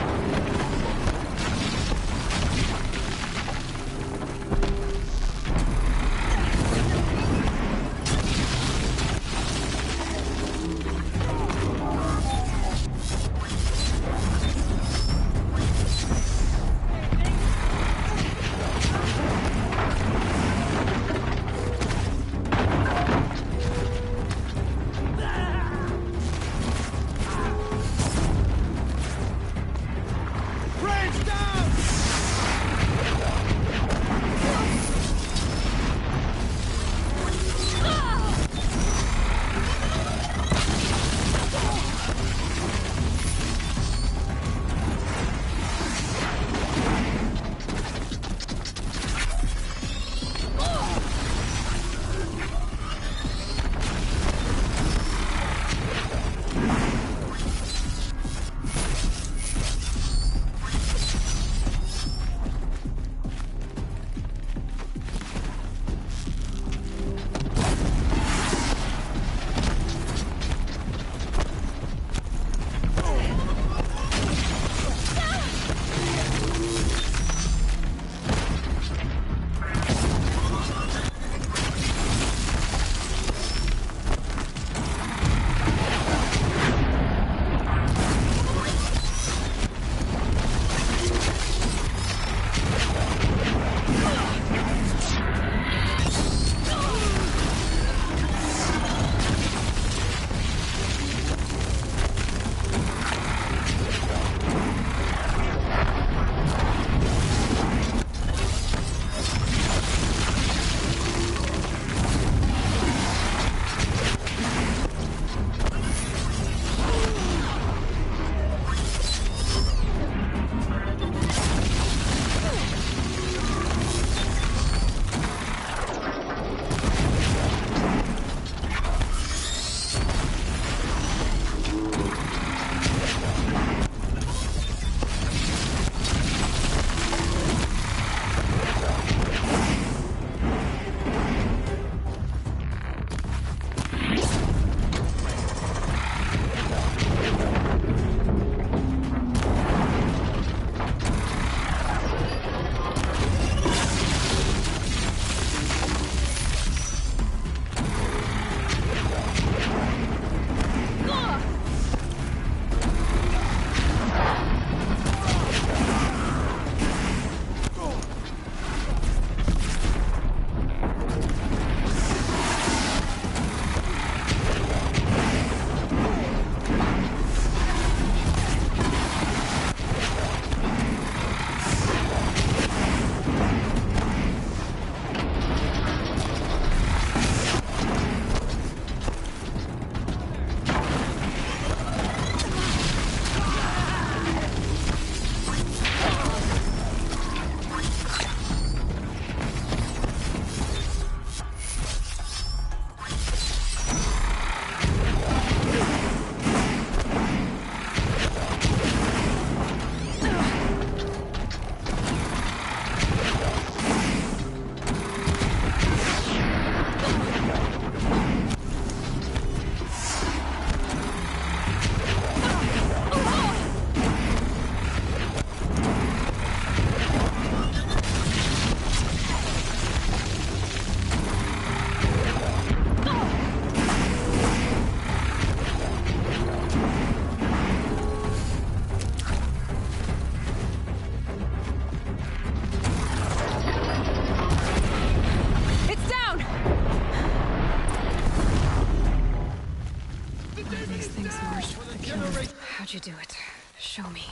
Show me.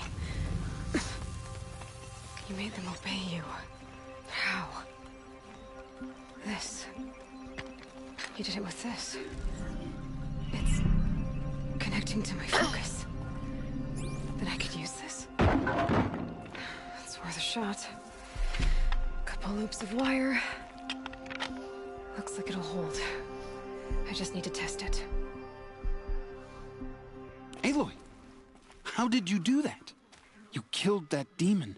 You made them obey you. How? This. You did it with this. It's connecting to my focus. Then I could use this. It's worth a shot. Couple loops of wire. Looks like it'll hold. I just need to test it. Aloy! How did you do that? You killed that demon.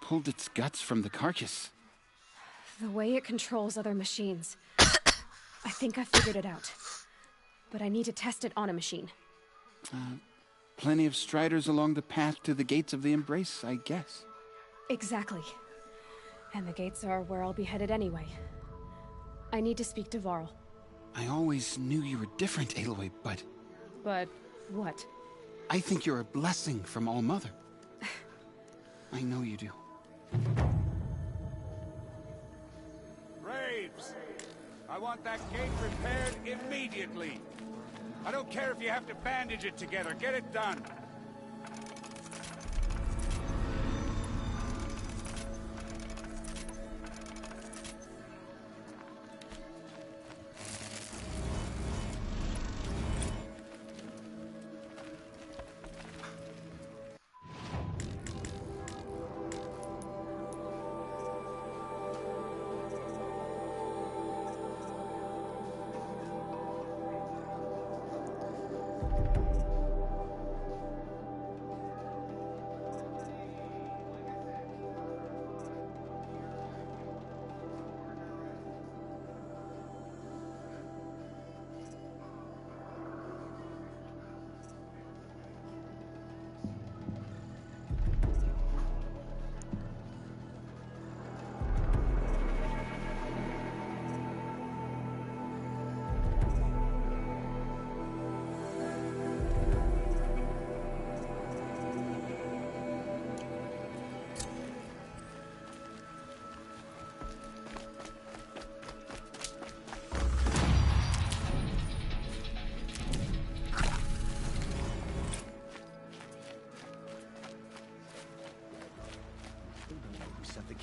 Pulled its guts from the carcass. The way it controls other machines. I think I figured it out. But I need to test it on a machine. Plenty of striders along the path to the gates of the Embrace, I guess. Exactly. And the gates are where I'll be headed anyway. I need to speak to Varl. I always knew you were different, Aloy, but... But what? I think you're a blessing from All-Mother. I know you do. Graves! I want that gate repaired immediately. I don't care if you have to bandage it together. Get it done.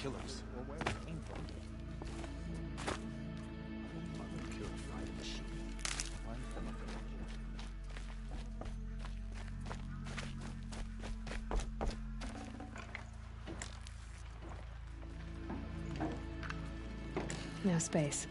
Killers, or where it came from. Mother purified machine. One from a No space.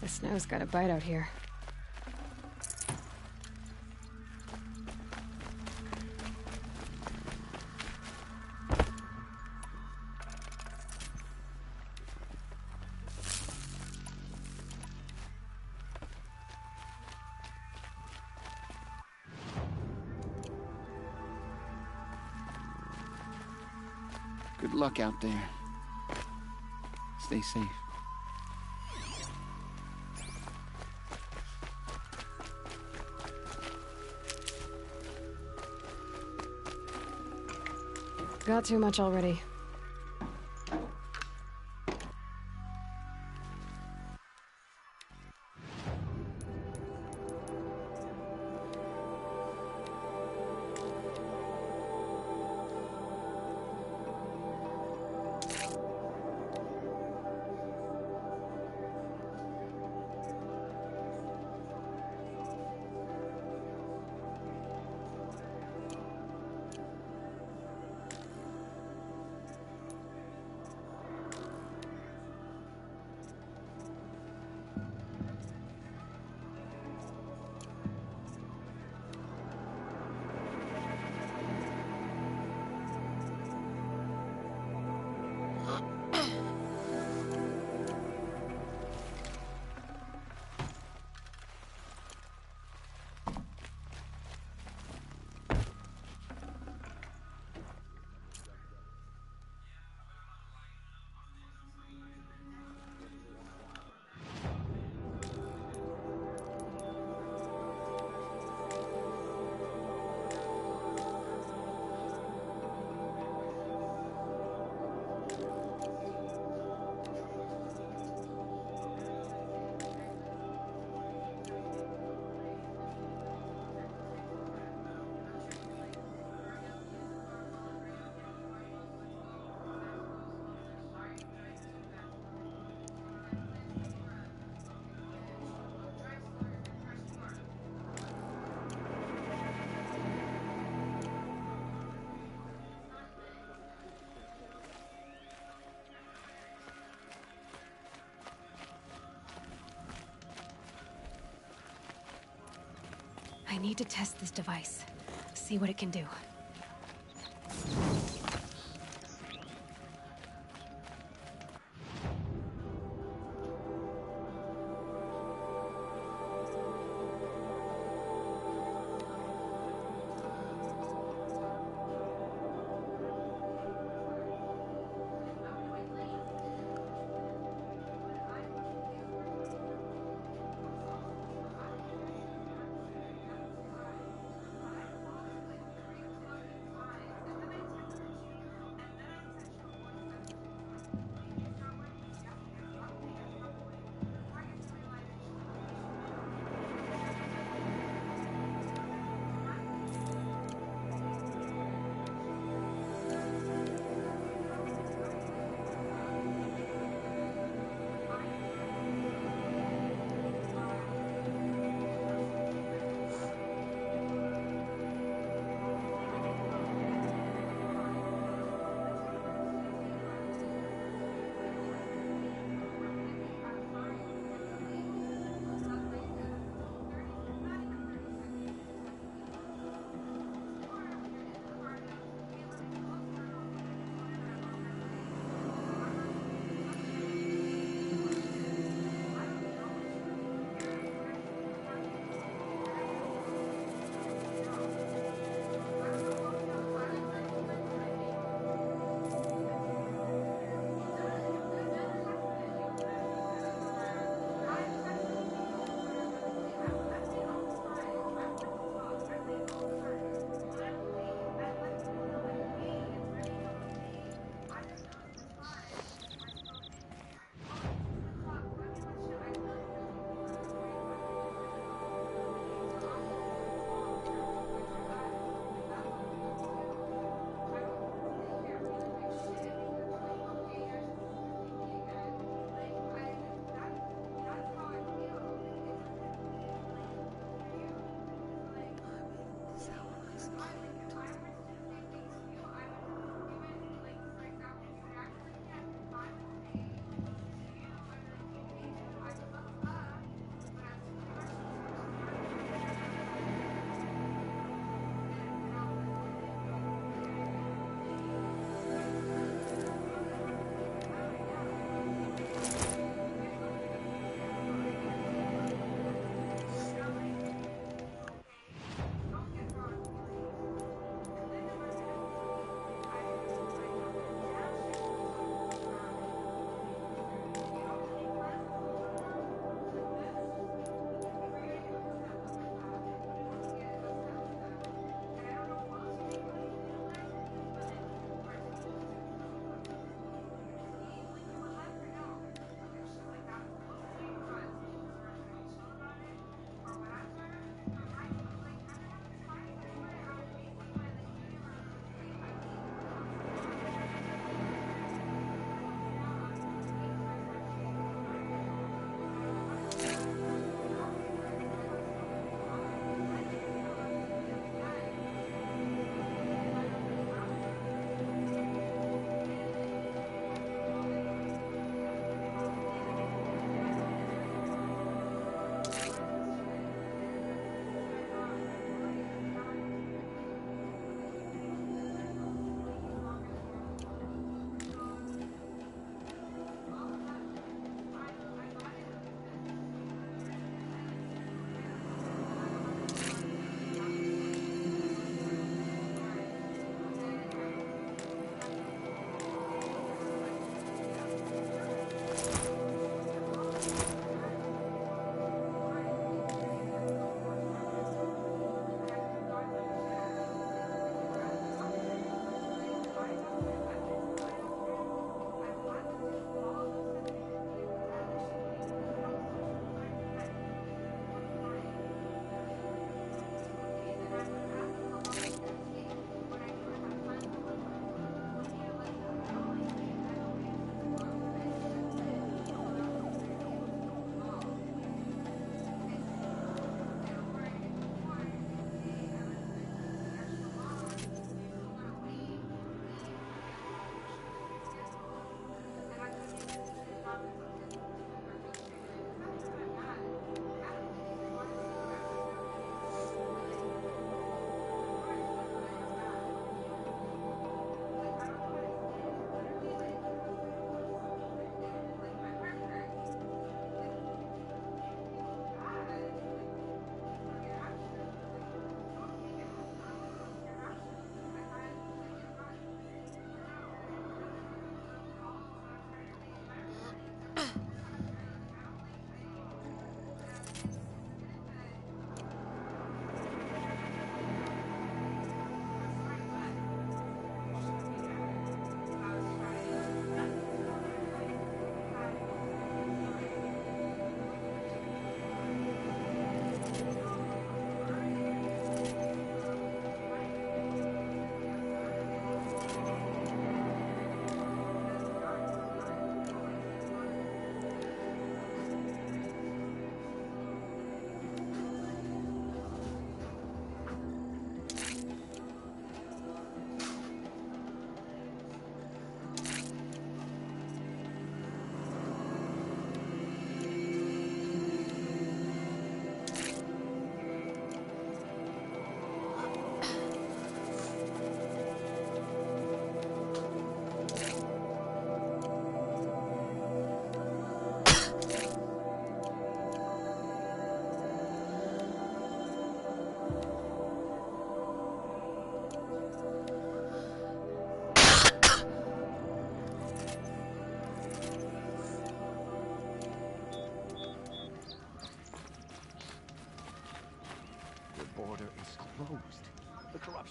The snow's got a bite out here. Good luck out there. Stay safe. Got too much already. need to test this device. See what it can do.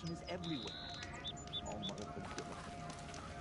Corruption is everywhere. All Mother could do. Protect them.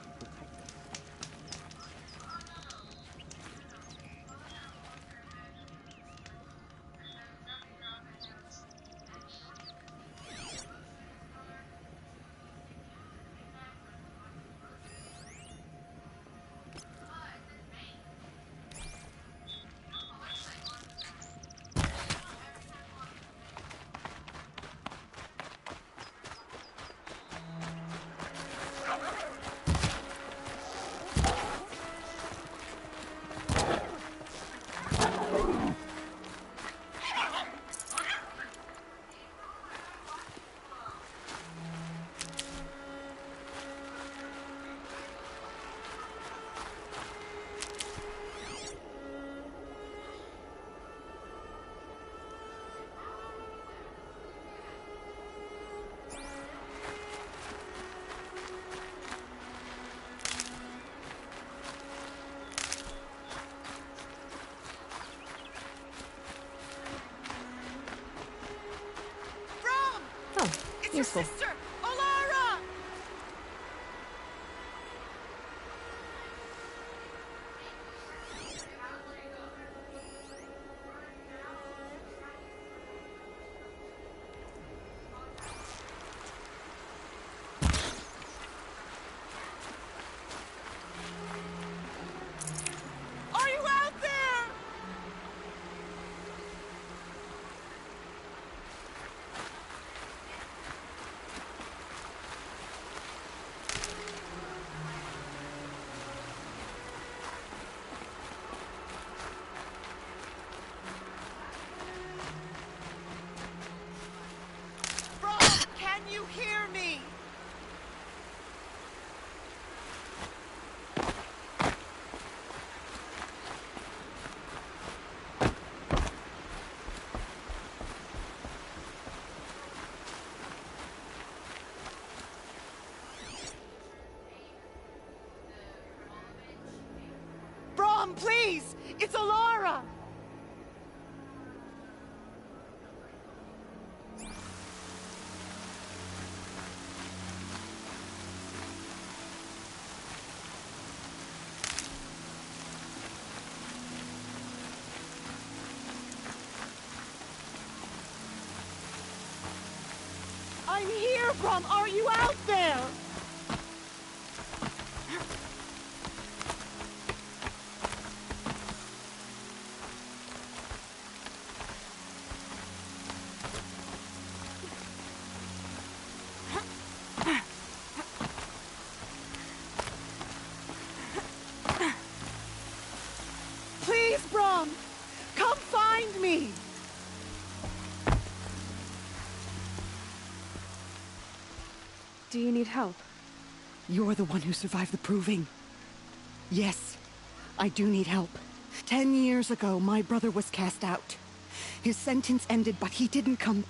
Useful. Sister, Alara! Are you out there? Can you hear me? Brom, please! It's Alara! I'm here, Brom! Are you out there? Please, Brom! Come find me! Do you need help? You're the one who survived the proving. Yes, I do need help. 10 years ago, my brother was cast out. His sentence ended, but he didn't come.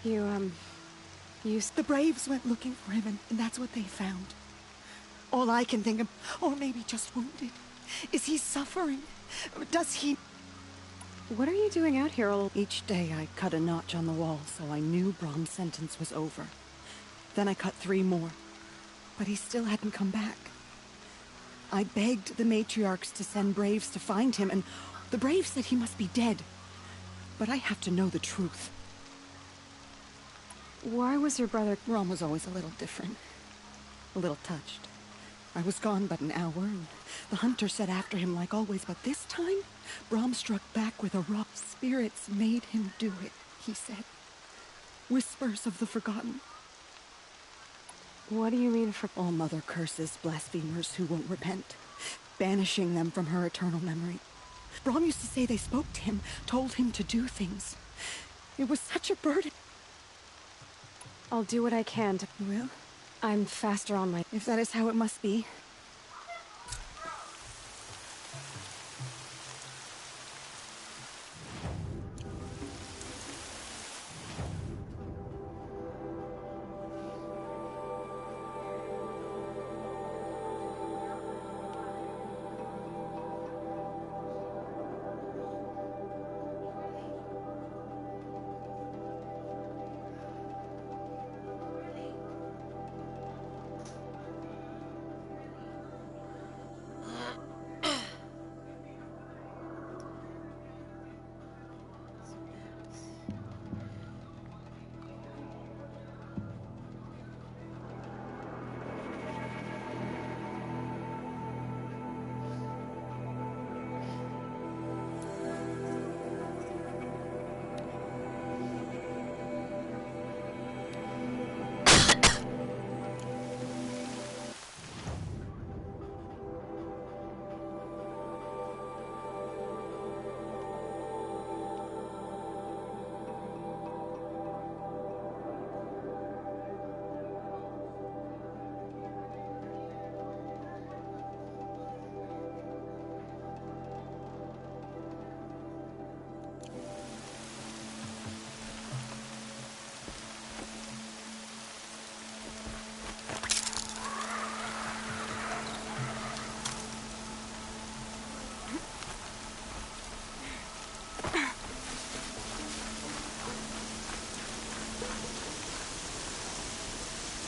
The Braves went looking for him, and that's what they found. All I can think of, or maybe just wounded, is he suffering? Does he... What are you doing out here all... Each day I cut a notch on the wall, so I knew Brom's sentence was over. Then I cut 3 more, but he still hadn't come back. I begged the matriarchs to send Braves to find him, and the Braves said he must be dead. But I have to know the truth. Why was your brother... Brom was always a little different. A little touched. I was gone but an hour, and the hunter set after him like always, but this time, Brom struck back with a rough. Spirits made him do it, he said. Whispers of the forgotten. What do you mean for... All Mother curses blasphemers who won't repent, banishing them from her eternal memory. Brom used to say they spoke to him, told him to do things. It was such a burden. I'll do what I can to... You will? I'm faster on my... If that is how it must be.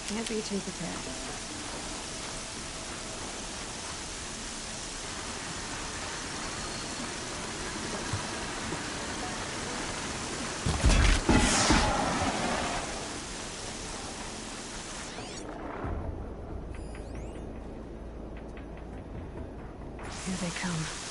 Can't be too prepared. Here they come.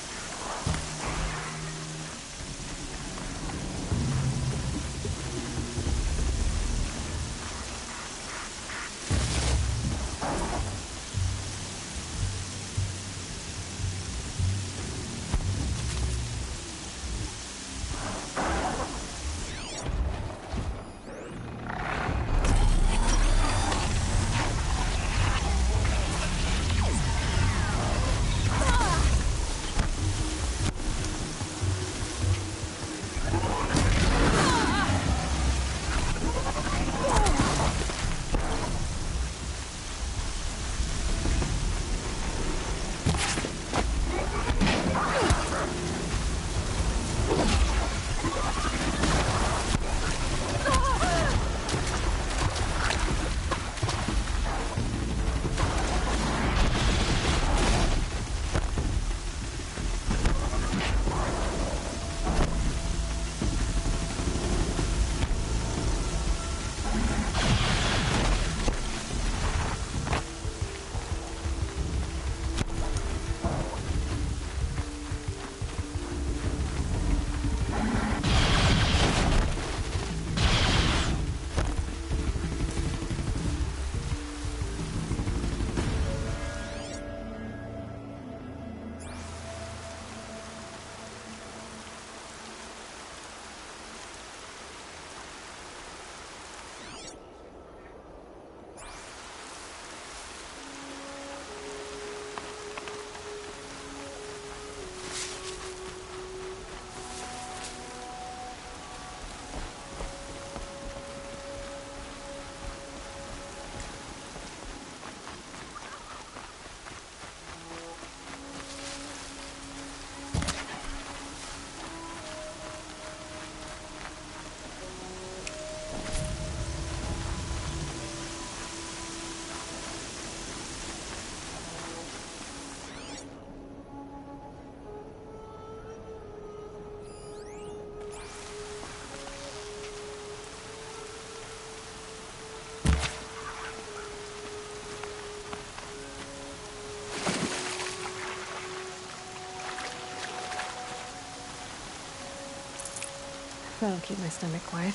That'll keep my stomach quiet.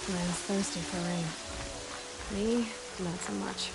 Man's thirsty for rain. Me, not so much.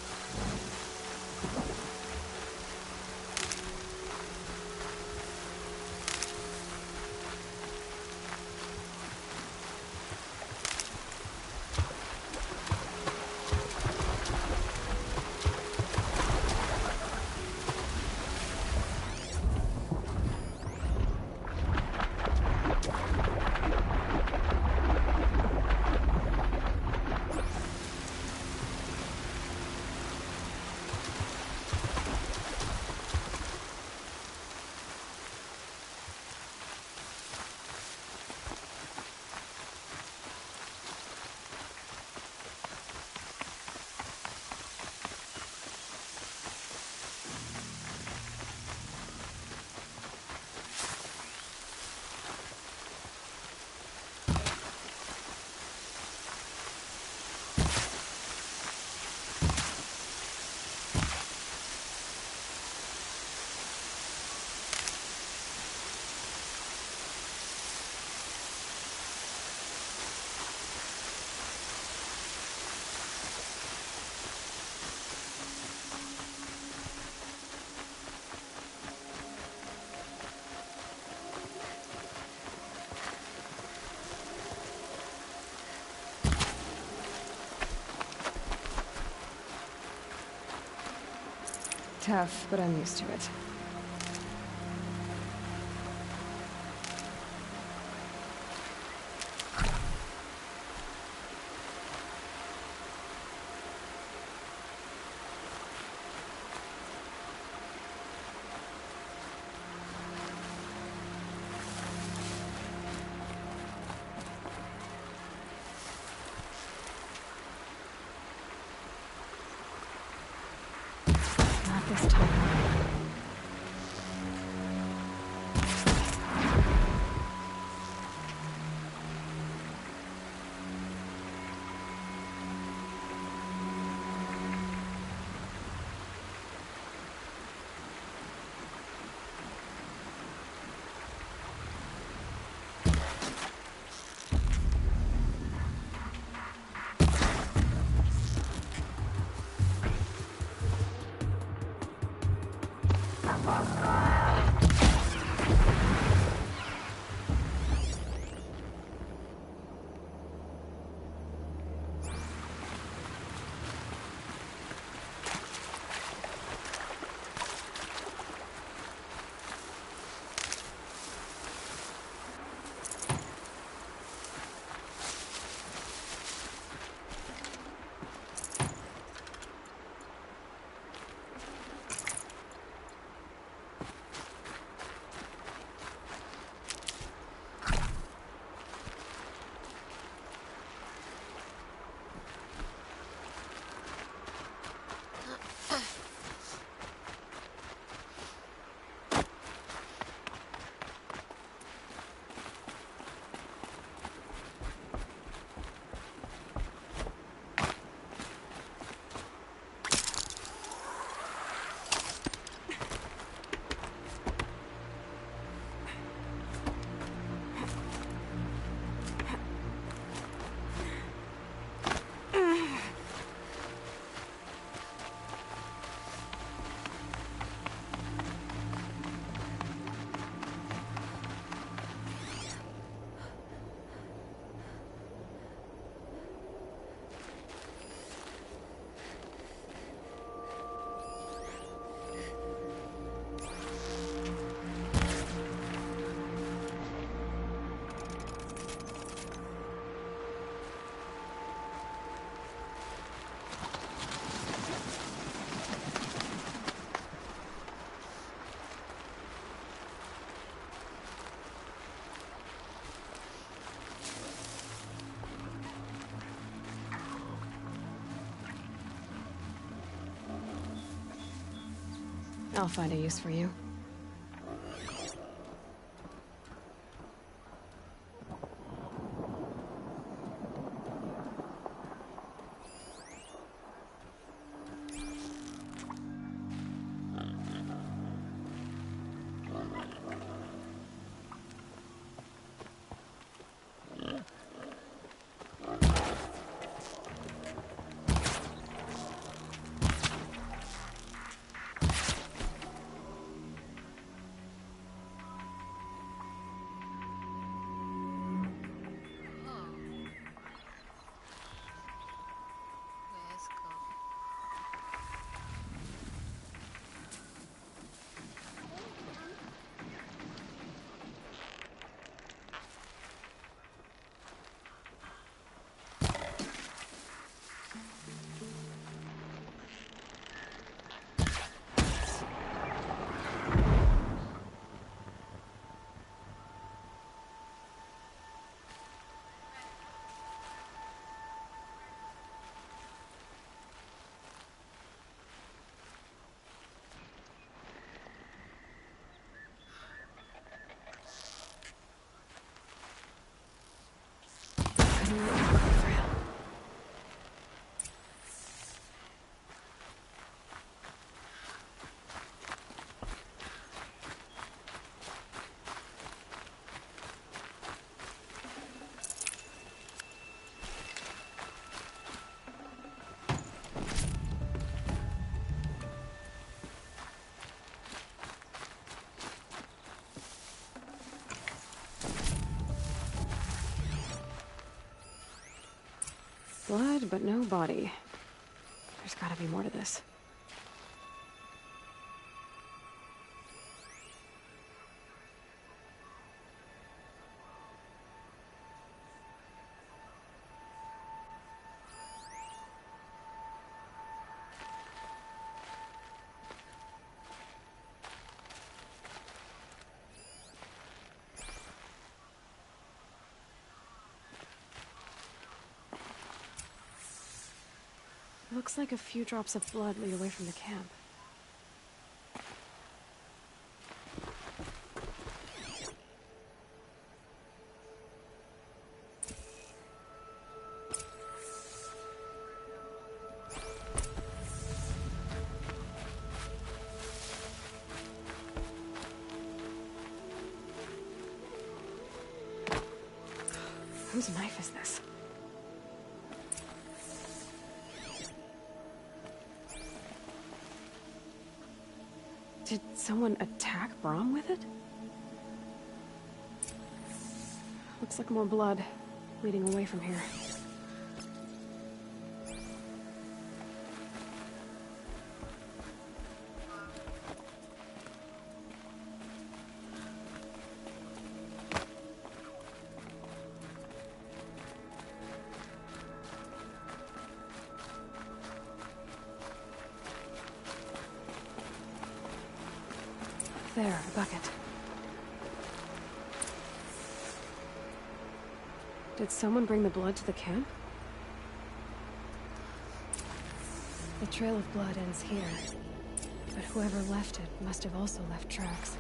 tough, but I'm used to it. Not this time. I'll find a use for you. Blood, but no body. There's gotta be more to this. Looks like a few drops of blood lead away from the camp. Whose knife is this? Did someone attack Brom with it? Looks like more blood leading away from here. There, a bucket. Did someone bring the blood to the camp? The trail of blood ends here, but whoever left it must have also left tracks.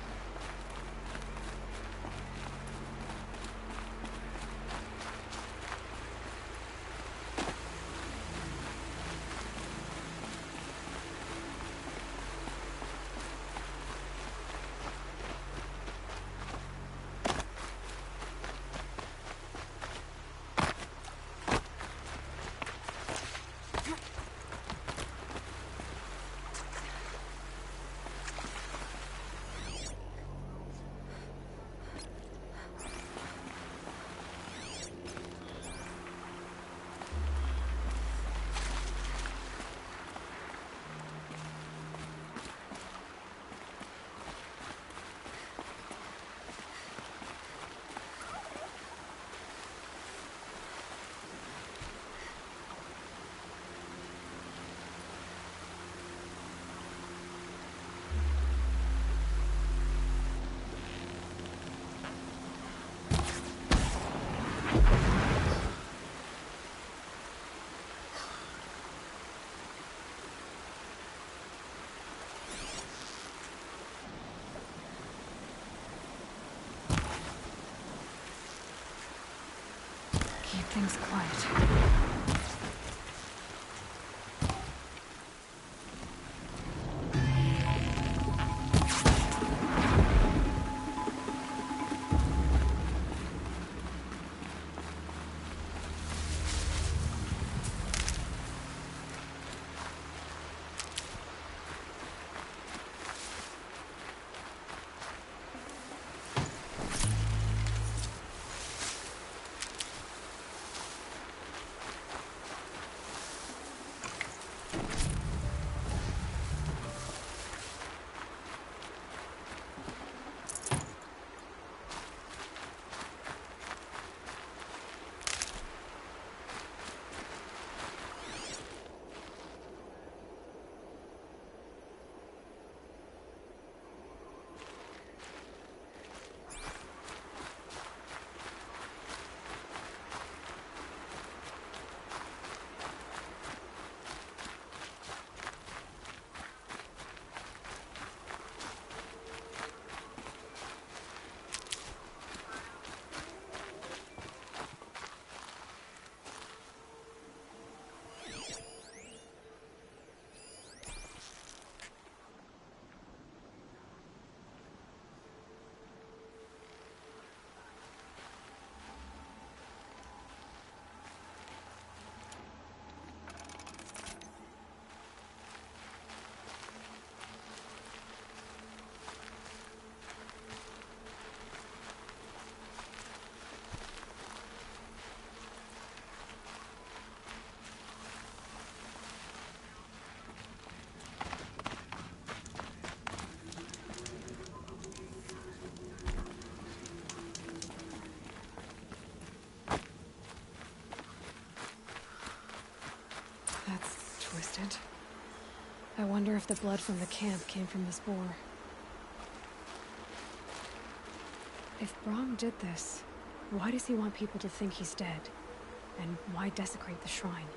Keep things quiet. Twisted. I wonder if the blood from the camp came from this boar. If Brom did this, why does he want people to think he's dead? And why desecrate the shrine?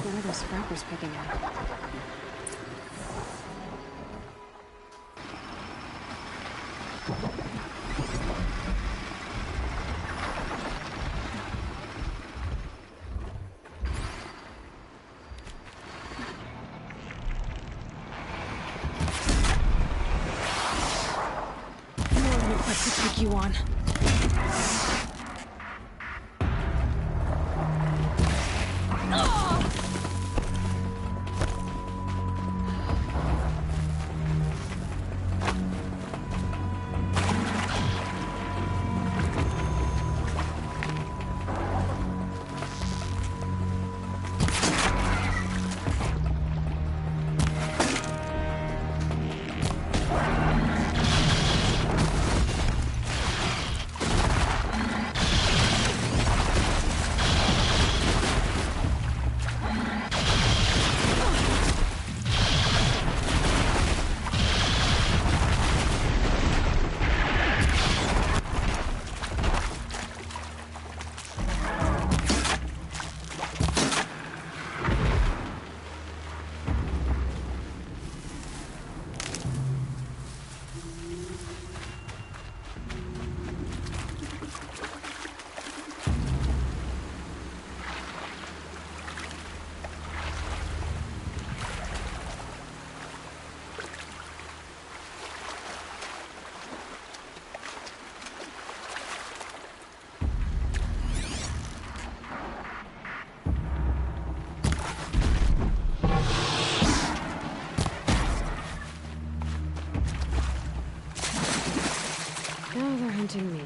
What are those frappers picking at? More what to take you on. Now they're hunting me.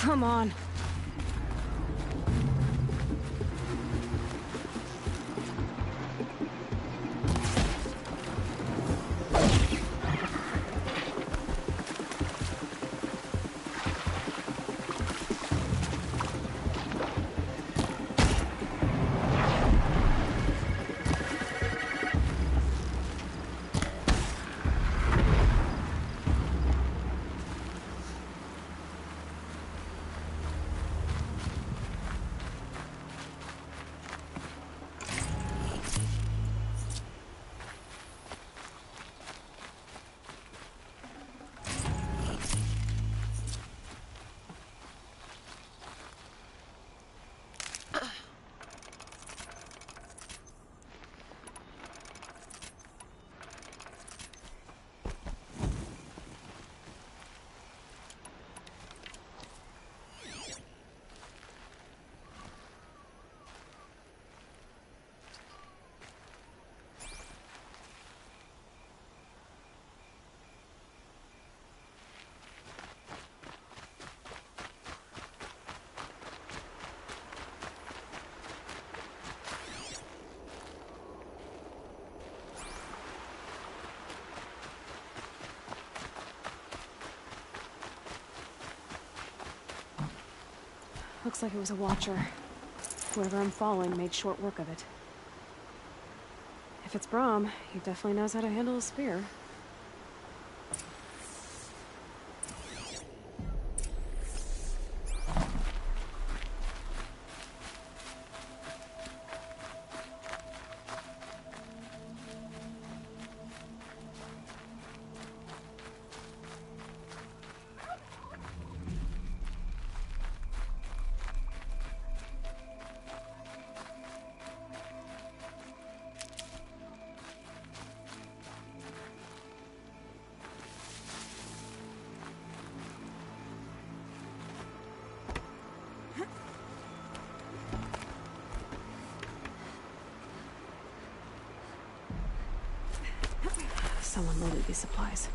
Come on. Looks like it was a watcher. Whoever I'm following made short work of it. If it's Brahm, he definitely knows how to handle a spear. Someone loaded these supplies.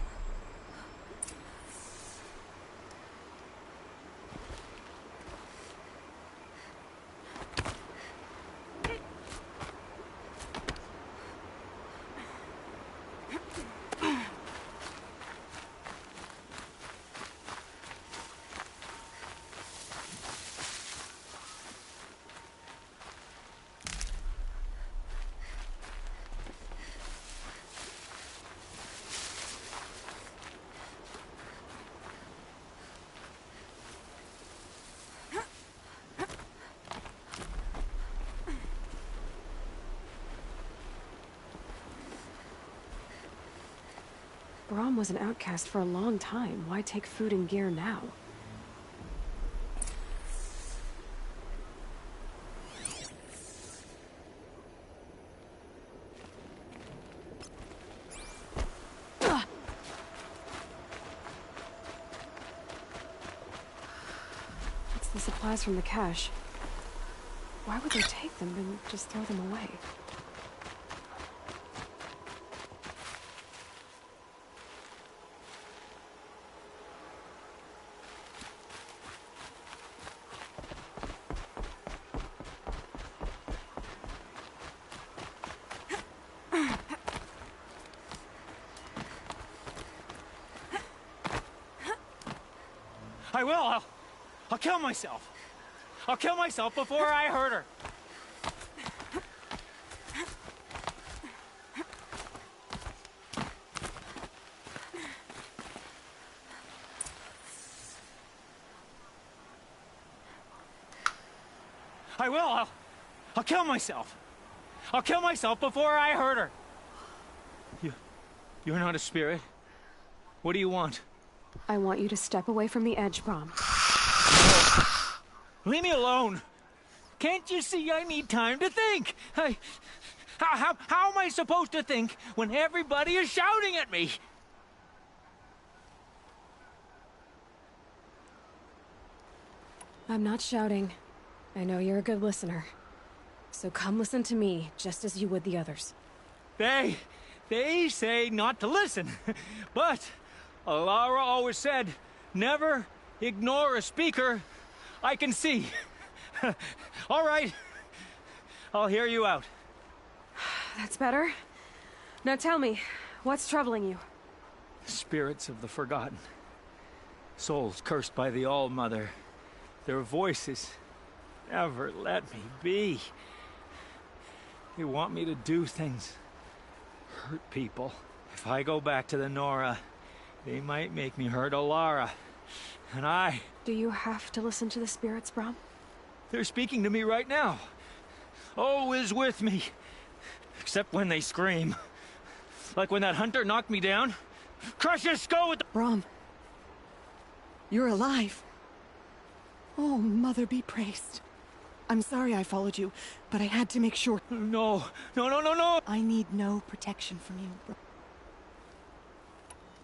Brahm was an outcast for a long time. Why take food and gear now? It's the supplies from the cache. Why would they take them and just throw them away? I will. I'll kill myself. I'll kill myself before I hurt her. I will. I'll kill myself. I'll kill myself before I hurt her. You're not a spirit. What do you want? I want you to step away from the edge, Brahm. Leave me alone. Can't you see I need time to think? How am I supposed to think when everybody is shouting at me? I'm not shouting. I know you're a good listener. So come listen to me, just as you would the others. They say not to listen, but Alara always said, never ignore a speaker I can see. All right, I'll hear you out. That's better. Now tell me, what's troubling you? Spirits of the forgotten. Souls cursed by the All-Mother. Their voices never let me be. They want me to do things, hurt people. If I go back to the Nora, they might make me hurt Alara. And I... Do you have to listen to the spirits, Brahm? They're speaking to me right now. Oh is with me. Except when they scream. Like when that hunter knocked me down. Crush his skull with the... Brahm. You're alive. Oh, Mother be praised. I'm sorry I followed you, but I had to make sure. No. I need no protection from you, Brahm.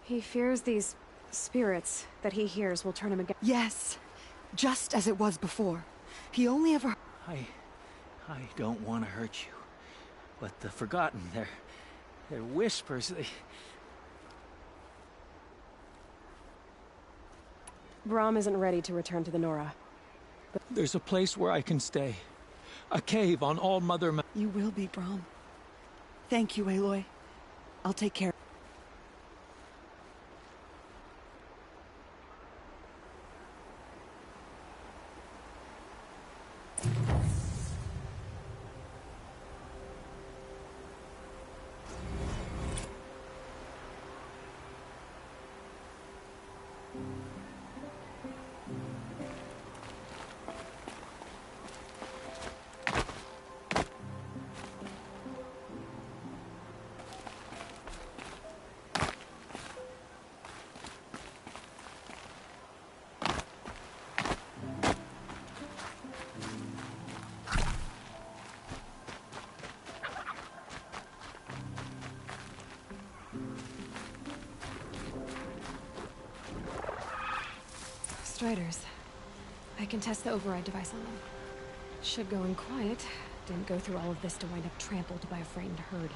He fears these spirits that he hears will turn him against. Yes, just as it was before. He only ever... I don't want to hurt you. But the Forgotten, their whispers, they... Brahm isn't ready to return to the Nora. But there's a place where I can stay. A cave on All-Mother Mountain. You will be, Brahm. Thank you, Aloy. I'll take care. Striders. I can test the override device on them. Should go in quiet. Didn't go through all of this to wind up trampled by a frightened herd.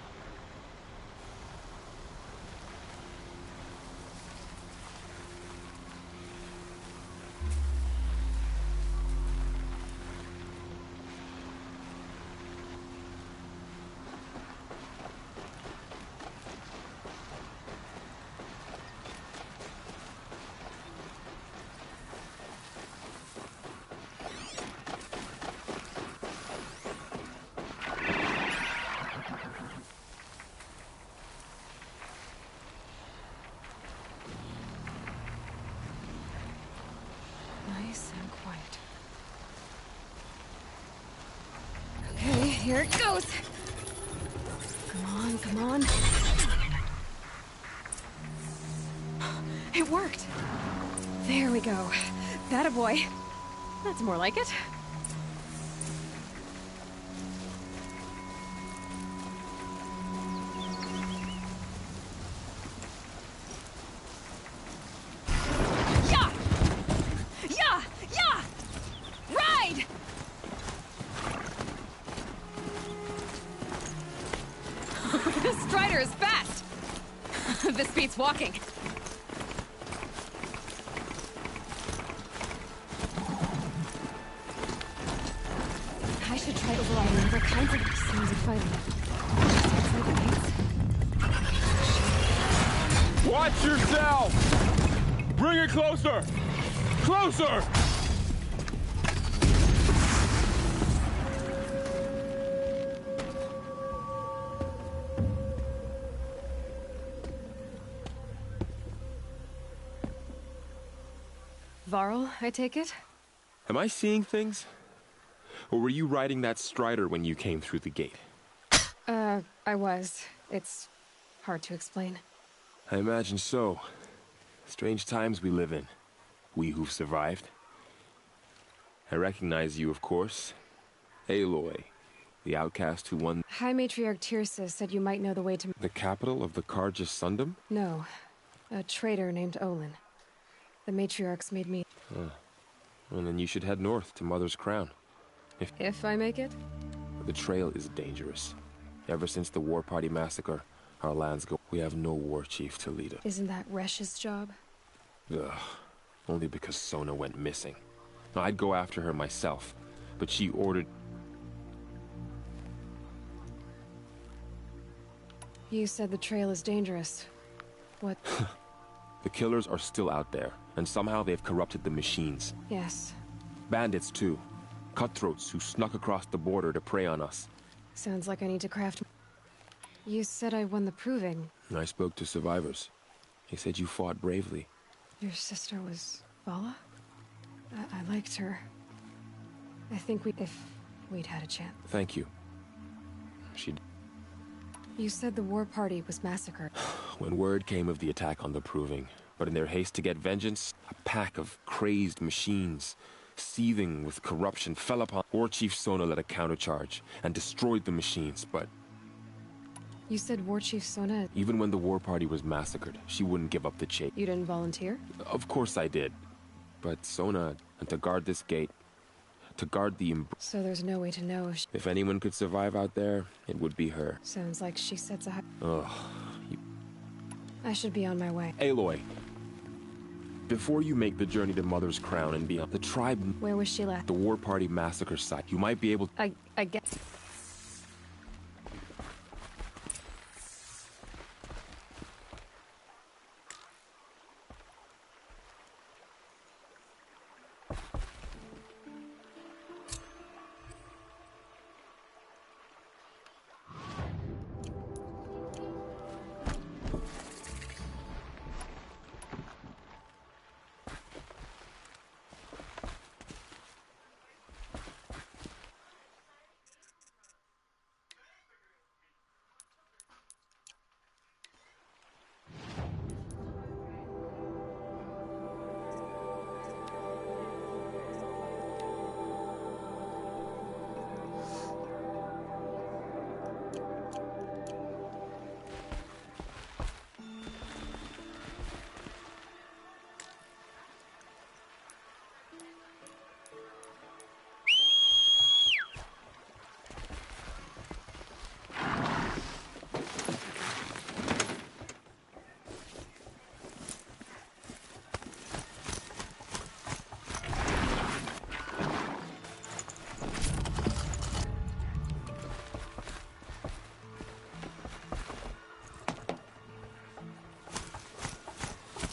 Nice and quiet. Okay, here it goes! Come on, come on. It worked! There we go. That a boy. That's more like it. Strider is fast! This beats walking. I should try overriding other kinds of sounds of fighting. Watch yourself! Bring it closer! Closer! Varl, I take it? Am I seeing things? Or were you riding that Strider when you came through the gate? I was. It's hard to explain. I imagine so. Strange times we live in. We who've survived. I recognize you, of course. Aloy, the outcast who won... High Matriarch Tirsa said you might know the way to... The capital of the Carja Sundom? No. A traitor named Olin. The Matriarchs made me... Well, then you should head north to Mother's Crown. If I make it? The trail is dangerous. Ever since the War Party massacre, our lands go... We have no war chief to lead it. Isn't that Resh's job? Ugh. Only because Sona went missing. Now, I'd go after her myself, but she ordered... You said the trail is dangerous. What? The killers are still out there, and somehow they've corrupted the machines. Yes. Bandits, too. Cutthroats who snuck across the border to prey on us. Sounds like I need to craft... You said I won the proving. I spoke to survivors. They said you fought bravely. Your sister was Vala? I liked her. I think if we'd had a chance. Thank you. You said the war party was massacred. When word came of the attack on the Proving, but in their haste to get vengeance, a pack of crazed machines, seething with corruption, fell upon... War Chief Sona led a countercharge and destroyed the machines, but... You said War Chief Sona... Even when the war party was massacred, she wouldn't give up the chase. You didn't volunteer? Of course I did. But Sona, and to guard this gate, to guard the... So there's no way to know if... If anyone could survive out there, it would be her. Sounds like she sets a high... Ugh. I should be on my way. Aloy, before you make the journey to Mother's Crown and beyond, the tribe... Where was she left? The War Party massacre site. You might be able... I guess...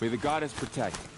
May the goddess protect.